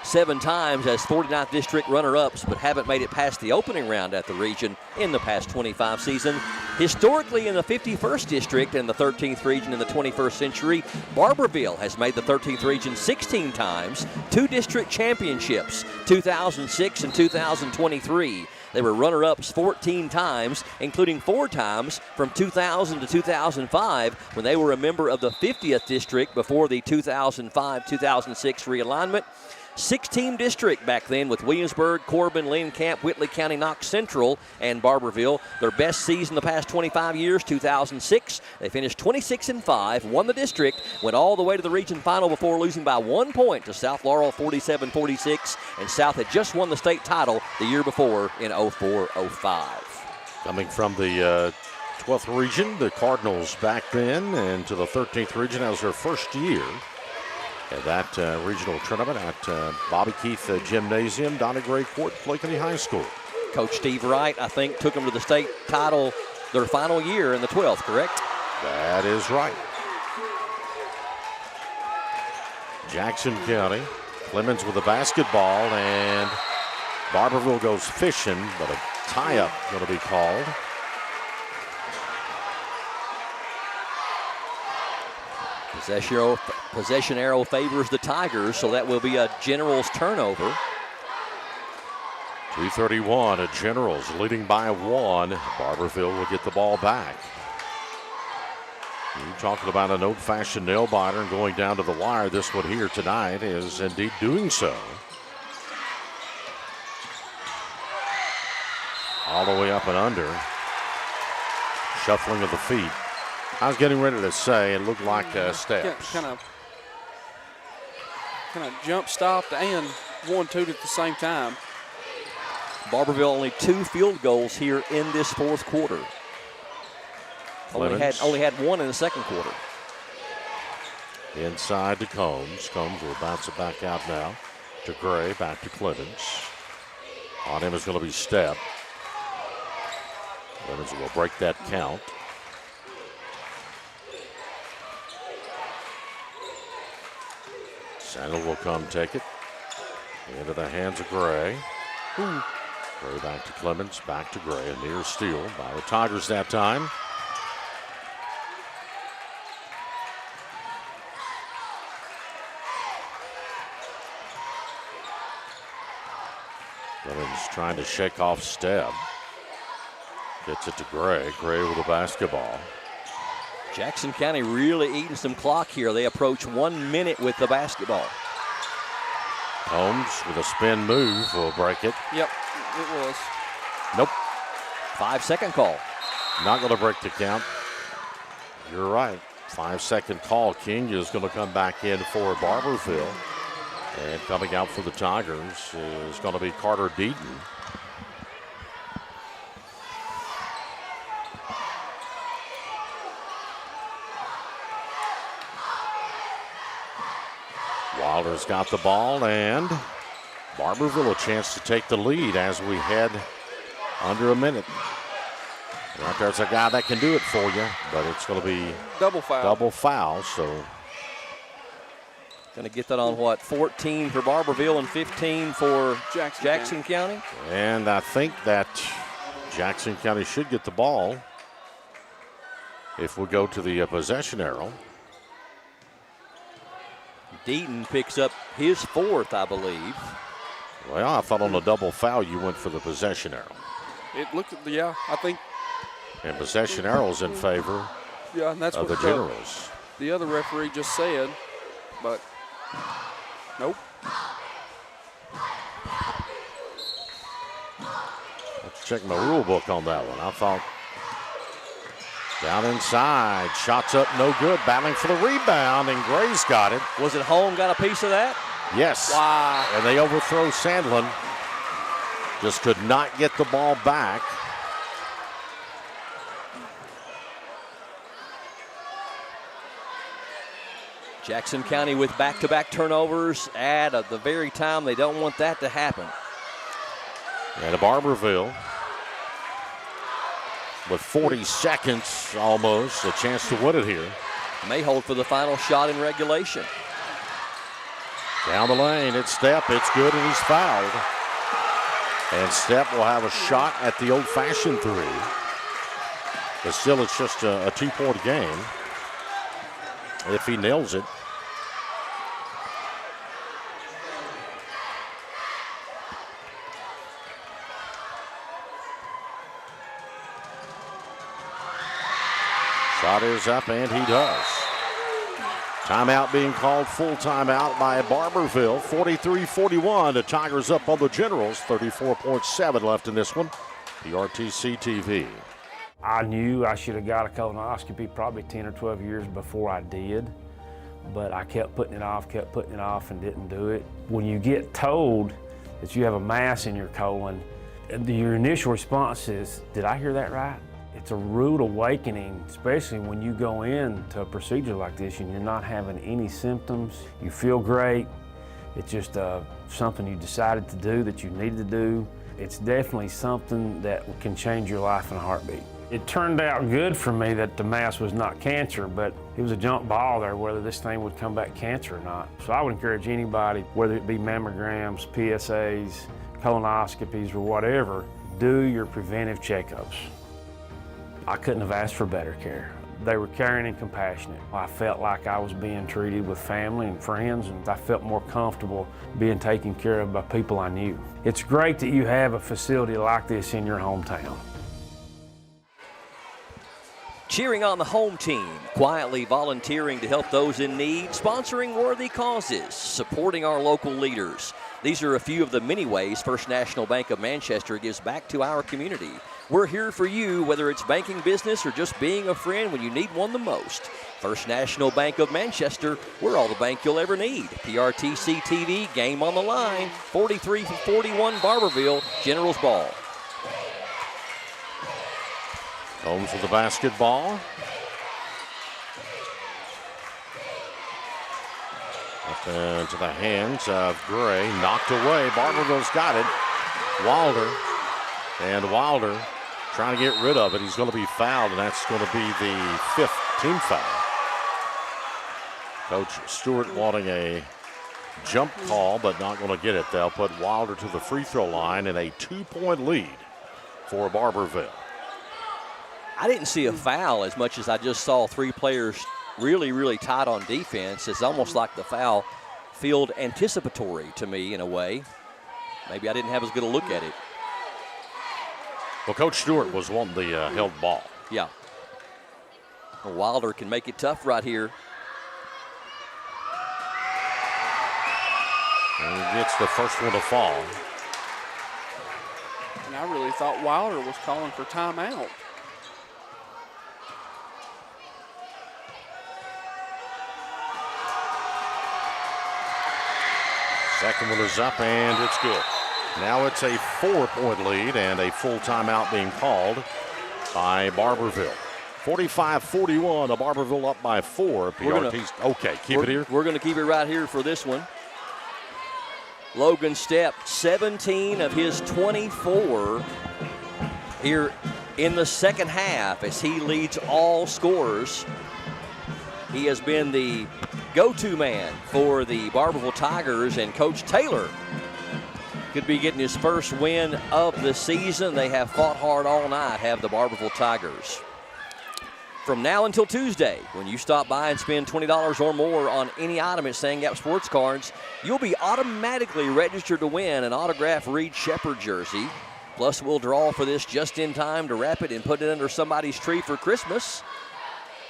7 times as 49th district runner-ups, but haven't made it past the opening round at the region in the past 25 season. Historically, in the 51st district and the 13th region in the 21st century, Barbourville has made the 13th region 16 times, 2 district championships, 2006 and 2023. They were runner-ups 14 times, including 4 times from 2000 to 2005 when they were a member of the 50th district before the 2005-2006 realignment. 6-team district back then with Williamsburg, Corbin, Lynn Camp, Whitley County, Knox Central, and Barbourville. Their best season the past 25 years, 2006. They finished 26-5, won the district, went all the way to the region final before losing by 1 point to South Laurel 47-46, and South had just won the state title the year before in 04-05. Coming from the 12th region, the Cardinals back then, and to the 13th region. That was their first year at that regional tournament at Bobby Keith Gymnasium, Donna Gray Court, Blakeney High School. Coach Steve Wright, I think, took them to the state title their final year in the 12th, correct? That is right. Jackson County, Clemens with the basketball, and Barbourville goes fishing, but a tie-up going to be called. Possession arrow favors the Tigers, so that will be a Generals turnover. 2:31, a Generals leading by 1. Barbourville will get the ball back. You're talking about an old-fashioned nail-biter and going down to the wire. This one here tonight is indeed doing so. All the way up and under. Shuffling of the feet. I was getting ready to say it looked like steps. Kind of jump stopped and 1-2 at the same time. Barbourville only 2 field goals here in this 4th quarter. Only had 1 in the 2nd quarter. Inside to Combs. Combs will bounce it back out now to Gray, back to Clemens. On him is going to be Stepp. Clemens will break that count. Sandel will come take it. Into the hands of Gray. Gray back to Clemens, back to Gray. A near steal by the Tigers that time. Clemens trying to shake off Stepp. Gets it to Gray. Gray with the basketball. Jackson County really eating some clock here. They approach 1 minute with the basketball. Holmes with a spin move will break it. Yep, it was. Nope. 5-second call. Not going to break the count. You're right. 5-second call. King is going to come back in for Barbourville. And coming out for the Tigers is going to be Carter Deaton. Wilder's got the ball, and Barbourville a chance to take the lead as we head under a minute. Right there's a guy that can do it for you, but it's going to be double foul. So going to get that on what, 14 for Barbourville and 15 for Jackson County? And I think that Jackson County should get the ball if we go to the possession arrow. Deaton picks up his 4th, I believe. Well, I thought on a double foul you went for the possession arrow. It looked, yeah, I think. And possession arrow's in favor and that's of what the Generals. The other referee just said, but nope. check my rule book on that one. I thought down inside, shots up, no good. Battling for the rebound, and Gray's got it. Was it Holm got a piece of that? Yes. Wow. And they overthrow Sandlin. Just could not get the ball back. Jackson County with back-to-back turnovers at the very time they don't want that to happen. And Barbourville with 40 seconds almost, a chance to win it here. May hold for the final shot in regulation. Down the lane, it's Stepp, it's good, and he's fouled. And Stepp will have a shot at the old-fashioned three. But still, it's just a 2-point game. If he nails it. Shot is up, and he does. Timeout being called, full timeout by Barbourville. 43-41, the Tigers up on the Generals. 34.7 left in this one. PRTC TV. I knew I should have got a colonoscopy probably 10 or 12 years before I did, but I kept putting it off, and didn't do it. When you get told that you have a mass in your colon, your initial response is, did I hear that right? It's a rude awakening, especially when you go into a procedure like this and you're not having any symptoms. You feel great. It's just something you decided to do, that you needed to do. It's definitely something that can change your life in a heartbeat. It turned out good for me that the mass was not cancer, but it was a jump ball there whether this thing would come back cancer or not. So I would encourage anybody, whether it be mammograms, PSAs, colonoscopies, or whatever, do your preventive checkups. I couldn't have asked for better care. They were caring and compassionate. I felt like I was being treated with family and friends, and I felt more comfortable being taken care of by people I knew. It's great that you have a facility like this in your hometown. Cheering on the home team, quietly volunteering to help those in need, sponsoring worthy causes, supporting our local leaders. These are a few of the many ways First National Bank of Manchester gives back to our community. We're here for you, whether it's banking business or just being a friend when you need one the most. First National Bank of Manchester, we're all the bank you'll ever need. PRTC TV, game on the line, 43-41 Barbourville, Generals ball. Holmes with the basketball. Up into the hands of Gray. Knocked away. Barbourville's got it. Wilder. And Wilder trying to get rid of it. He's going to be fouled, and that's going to be the 5th team foul. Coach Stewart wanting a jump call, but not going to get it. They'll put Wilder to the free throw line in a 2-point lead for Barbourville. I didn't see a foul as much as I just saw three players really, really tight on defense. It's almost like the foul felt anticipatory to me in a way. Maybe I didn't have as good a look at it. Well, Coach Stewart was wanting the held ball. Yeah. Well, Wilder can make it tough right here. And he gets the first one to fall. And I really thought Wilder was calling for timeout. Second one is up, and it's good. Now it's a 4-point lead and a full timeout being called by Barbourville. 45-41, Barbourville up by 4. Okay, keep it here. We're going to keep it right here for this one. Logan Stepp, 17 of his 24 here in the second half as he leads all scorers. He has been the go-to man for the Barbourville Tigers, and Coach Taylor could be getting his first win of the season. They have fought hard all night, have the Barbourville Tigers. From now until Tuesday, when you stop by and spend $20 or more on any item at Sand Gap Sports Cards, you'll be automatically registered to win an autographed Reed Shepherd jersey. Plus, we'll draw for this just in time to wrap it and put it under somebody's tree for Christmas.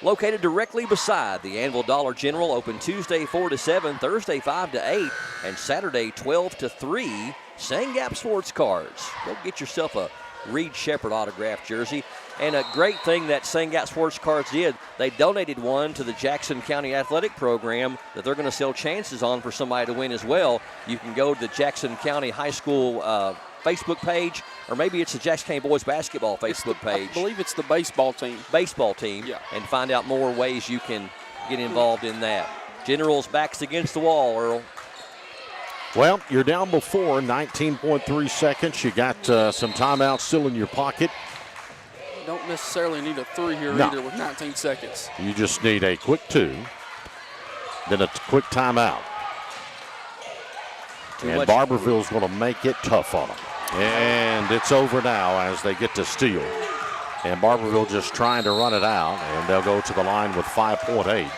Located directly beside the Anvil Dollar General, open Tuesday 4 to 7, Thursday 5 to 8, and Saturday 12 to 3. Sand Gap Sports Cards. Go get yourself a Reed Shepherd autographed jersey. And a great thing that St. Gap Sports Cards did, they donated one to the Jackson County Athletic Program that they're going to sell chances on for somebody to win as well. You can go to the Jackson County High School Facebook page, or maybe it's the Jackson County Boys Basketball Facebook page. I believe it's the baseball team. Baseball team, yeah. And find out more ways you can get involved in that. General's back's against the wall, Earl. Well, you're down before, 19.3 seconds. You got some timeouts still in your pocket. Don't necessarily need a 3 here either with 19 seconds. You just need a quick 2, then a quick timeout. And Barbourville's going to make it tough on them. And it's over now as they get to steal. And Barbourville just trying to run it out, and they'll go to the line with 5.8.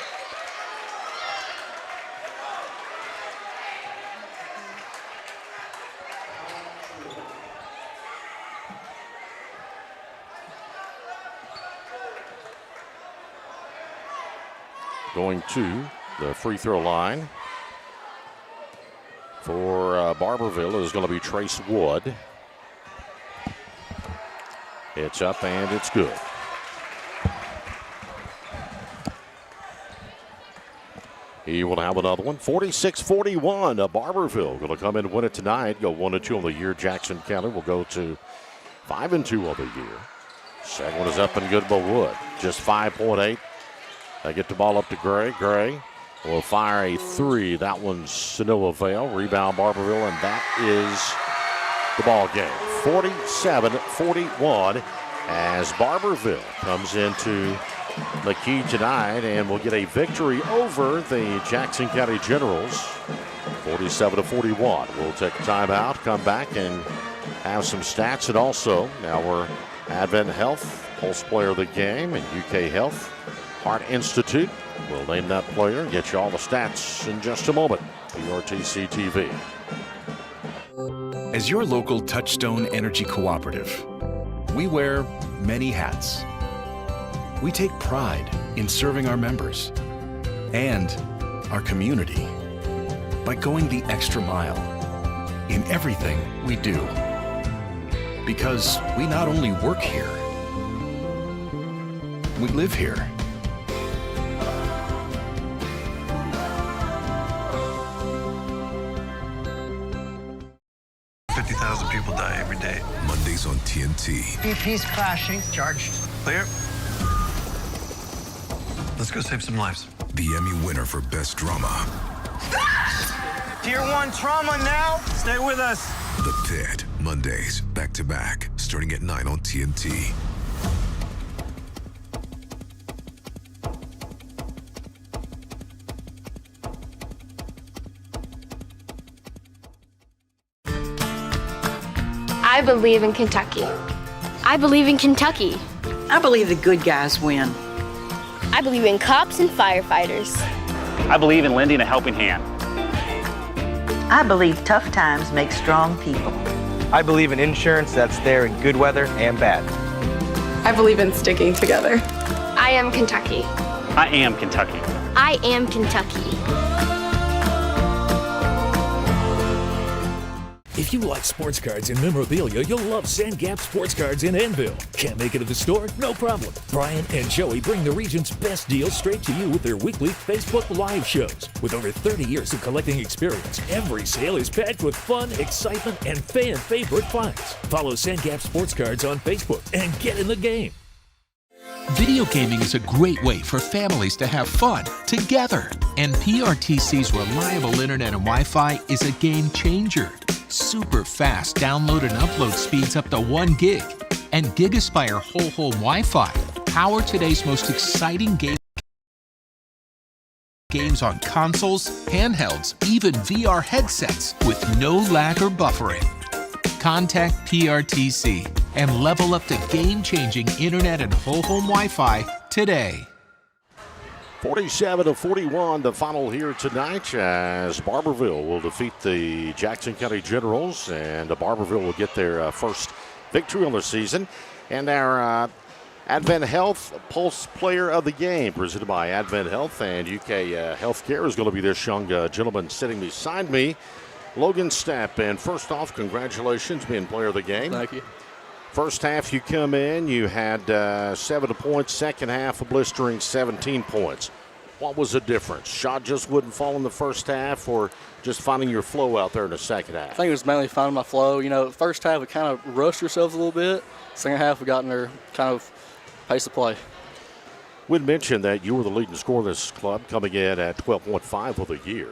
Going to the free throw line for Barbourville is going to be Trace Wood. It's up and it's good. He will have another one. 46-41. Barbourville going to come in and win it tonight. Go 1-2 on the year. Jackson County will go to 5-2 on the year. Second one is up and good by Wood. Just 5.8. They get the ball up to Gray. Gray will fire a 3. That one's to no avail. Rebound Barbourville, and that is the ball game. 47-41 as Barbourville comes into the key tonight and will get a victory over the Jackson County Generals. 47-41. We'll take a timeout, come back, and have some stats. And also, now we're Advent Health, Pulse Player of the Game, and UK Health Heart Institute. We'll name that player and get you all the stats in just a moment. PRTC TV. As your local Touchstone Energy Cooperative, we wear many hats. We take pride in serving our members and our community by going the extra mile in everything we do. Because we not only work here, we live here. People die every day. Mondays on TNT. BP's crashing. Charged. Clear. Let's go save some lives. The Emmy winner for Best Drama. Tier 1 trauma now. Stay with us. The Pit. Mondays, back to back, starting at 9 on TNT. I believe in Kentucky. I believe in Kentucky. I believe the good guys win. I believe in cops and firefighters. I believe in lending a helping hand. I believe tough times make strong people. I believe in insurance that's there in good weather and bad. I believe in sticking together. I am Kentucky. I am Kentucky. I am Kentucky. If you like sports cards and memorabilia, you'll love Sand Gap Sports Cards in Annville. Can't make it to the store? No problem. Brian and Joey bring the region's best deals straight to you with their weekly Facebook Live shows. With over 30 years of collecting experience, every sale is packed with fun, excitement, and fan favorite finds. Follow Sand Gap Sports Cards on Facebook and get in the game. Video gaming is a great way for families to have fun together. And PRTC's reliable internet and Wi-Fi is a game changer. Super fast download and upload speeds up to 1 gig. And GigaSpire whole home Wi-Fi power today's most exciting games on consoles, handhelds, even VR headsets with no lag or buffering. Contact PRTC and level up to game-changing internet and whole home Wi-Fi today. 47-41, the final here tonight as Barbourville will defeat the Jackson County Generals, and Barbourville will get their first victory on the season. And our Advent Health Pulse Player of the Game, presented by Advent Health and UK Healthcare, is going to be this young gentleman sitting beside me, Logan Stapp. And first off, congratulations being Player of the Game. Thank you. First half you come in, you had 7 points. Second half, a blistering 17 points. What was the difference? Shot just wouldn't fall in the first half, or just finding your flow out there in the second half? I think it was mainly finding my flow. You know, first half we kind of rushed ourselves a little bit. Second half we got in there kind of pace of play. We'd mentioned that you were the leading scorer of this club, coming in at 12.5 for the year.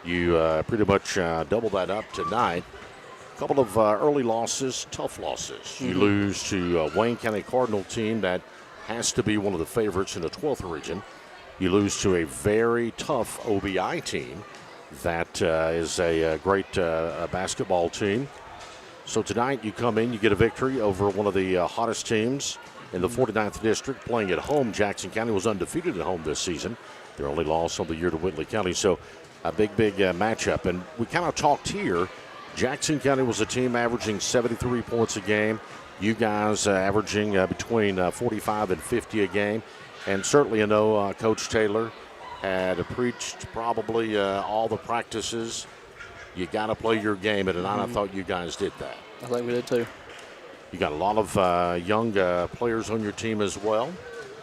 You pretty much doubled that up tonight. A couple of early losses, tough losses. Mm-hmm. You lose to Wayne County Cardinal team that has to be one of the favorites in the 12th region. You lose to a very tough OBI team that is a great basketball team. So tonight you come in, you get a victory over one of the hottest teams in the 49th district, playing at home. Jackson County was undefeated at home this season. Their only loss of the year to Whitley County. So a big matchup. And we kind of talked here. Jackson County was a team averaging 73 points a game. You guys averaging between 45 and 50 a game. And certainly I know Coach Taylor had preached probably all the practices. You got to play your game, and I thought you guys did that. I think we did too. You got a lot of young players on your team as well.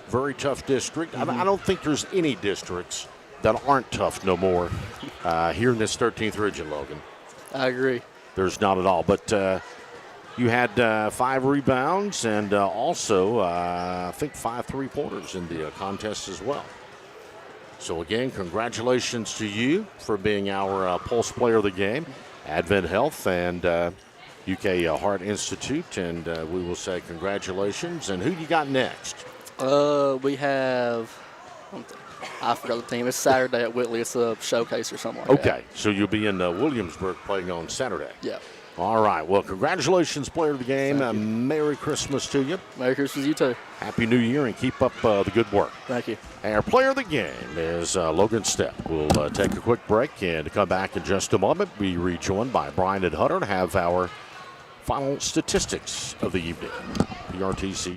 Very tough district. I don't think there's any districts that aren't tough no more here in this 13th region, Logan. I agree. There's not at all. But you had 5 rebounds and also, I think, 5 three-pointers in the contest as well. So, again, congratulations to you for being our Pulse Player of the Game, Advent Health and UK Heart Institute. And we will say congratulations. And who you got next? We have, I forgot the team. It's Saturday at Whitley. It's a showcase or something like that. Okay, so you'll be in Williamsburg playing on Saturday. Yeah. All right. Well, congratulations, player of the game. Merry Christmas to you. Merry Christmas to you, too. Happy New Year, and keep up the good work. Thank you. Our player of the game is Logan Stepp. We'll take a quick break and come back in just a moment. We rejoined by Brian and Hunter to have our final statistics of the evening. PRTC.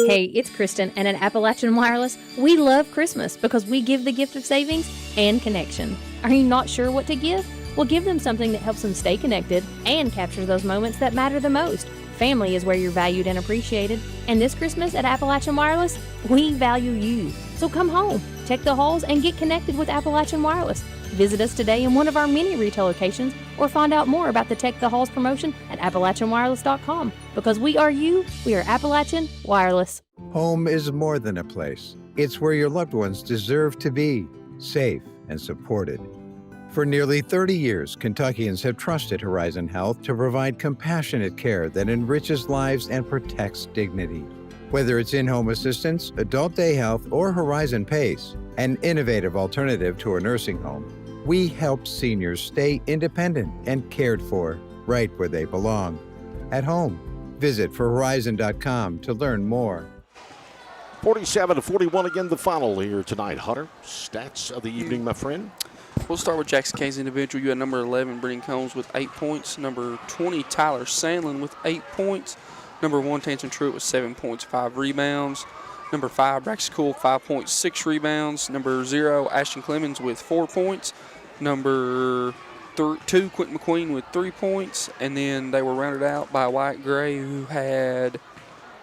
Hey, it's Kristen, and at Appalachian Wireless, we love Christmas because we give the gift of savings and connection. Are you not sure what to give? Well, give them something that helps them stay connected and capture those moments that matter the most. Family is where you're valued and appreciated. And this Christmas at Appalachian Wireless, we value you. So come home, check the halls, and get connected with Appalachian Wireless. Visit us today in one of our many retail locations or find out more about the Tech the Halls promotion at AppalachianWireless.com. Because we are you, we are Appalachian Wireless. Home is more than a place. It's where your loved ones deserve to be, safe and supported. For nearly 30 years, Kentuckians have trusted Horizon Health to provide compassionate care that enriches lives and protects dignity. Whether it's in-home assistance, adult day health, or Horizon PACE, an innovative alternative to a nursing home, we help seniors stay independent and cared for right where they belong, at home. Visit forhorizon.com to learn more. 47-41 again, the final here tonight. Hunter, stats of the evening, my friend. We'll start with Jackson County's individual. You had number 11, Brendan Combs, with 8 points. Number 20, Tyler Sandlin, with 8 points. Number 1, Tanton Truitt, with 7 points, 5 rebounds. Number 5, Braxton Cool, 5 points, 6 rebounds. Number 0, Ashton Clemens, with 4 points. Number 2, Quentin McQueen, with 3 points. And then they were rounded out by Wyatt Gray, who had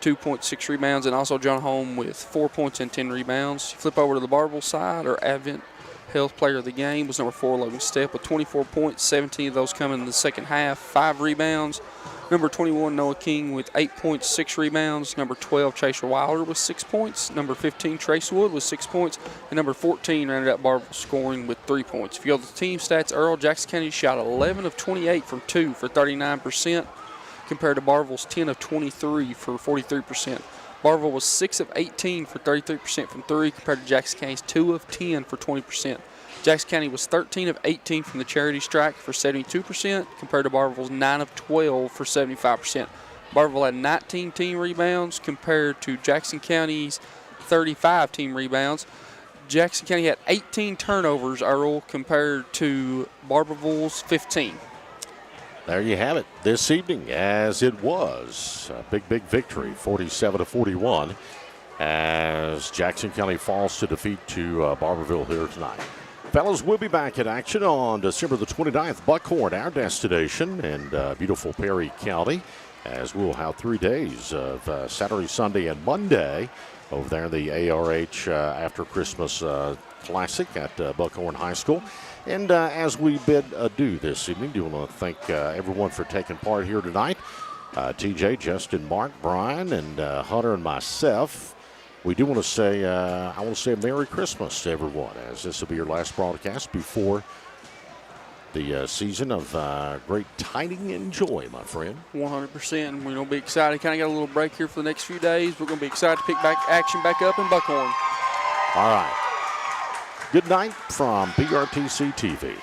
2 points, 6 rebounds. And also John Holm with 4 points and 10 rebounds. You flip over to the Barbourville side, or Advent Health Player of the Game was number 4, Logan Stepp, with 24 points, 17 of those coming in the second half, 5 rebounds. Number 21, Noah King, with 8 points, 6 rebounds. Number 12, Chaser Wilder, with 6 points. Number 15, Trace Wood, with 6 points. And number 14 rounded out Barbourville scoring with 3 points. If you go to the team stats, Earl, Jackson County shot 11 of 28 from 2 for 39%, compared to Barbourville's 10 of 23 for 43%. Barbourville was 6 of 18 for 33% from 3, compared to Jackson County's 2 of 10 for 20%. Jackson County was 13 of 18 from the charity strike for 72%, compared to Barbourville's 9 of 12 for 75%. Barbourville had 19 team rebounds compared to Jackson County's 35 team rebounds. Jackson County had 18 turnovers, Earl, compared to Barbourville's 15. There you have it this evening, as it was. A big victory, 47-41, as Jackson County falls to defeat to Barbourville here tonight. Fellas, we'll be back in action on December the 29th. Buckhorn, our destination, in beautiful Perry County. as we'll have 3 days of Saturday, Sunday, and Monday over there in the ARH After Christmas Classic at Buckhorn High School. And as we bid adieu this evening, do want to thank everyone for taking part here tonight. TJ, Justin, Mark, Brian, and Hunter and myself. We do want to say, I want to say a Merry Christmas to everyone, as this will be your last broadcast before the season of great tiding and joy, my friend. 100%. We're going to be excited. Kind of got a little break here for the next few days. We're going to be excited to pick back action back up in Buckhorn. All right. Good night from PRTC TV.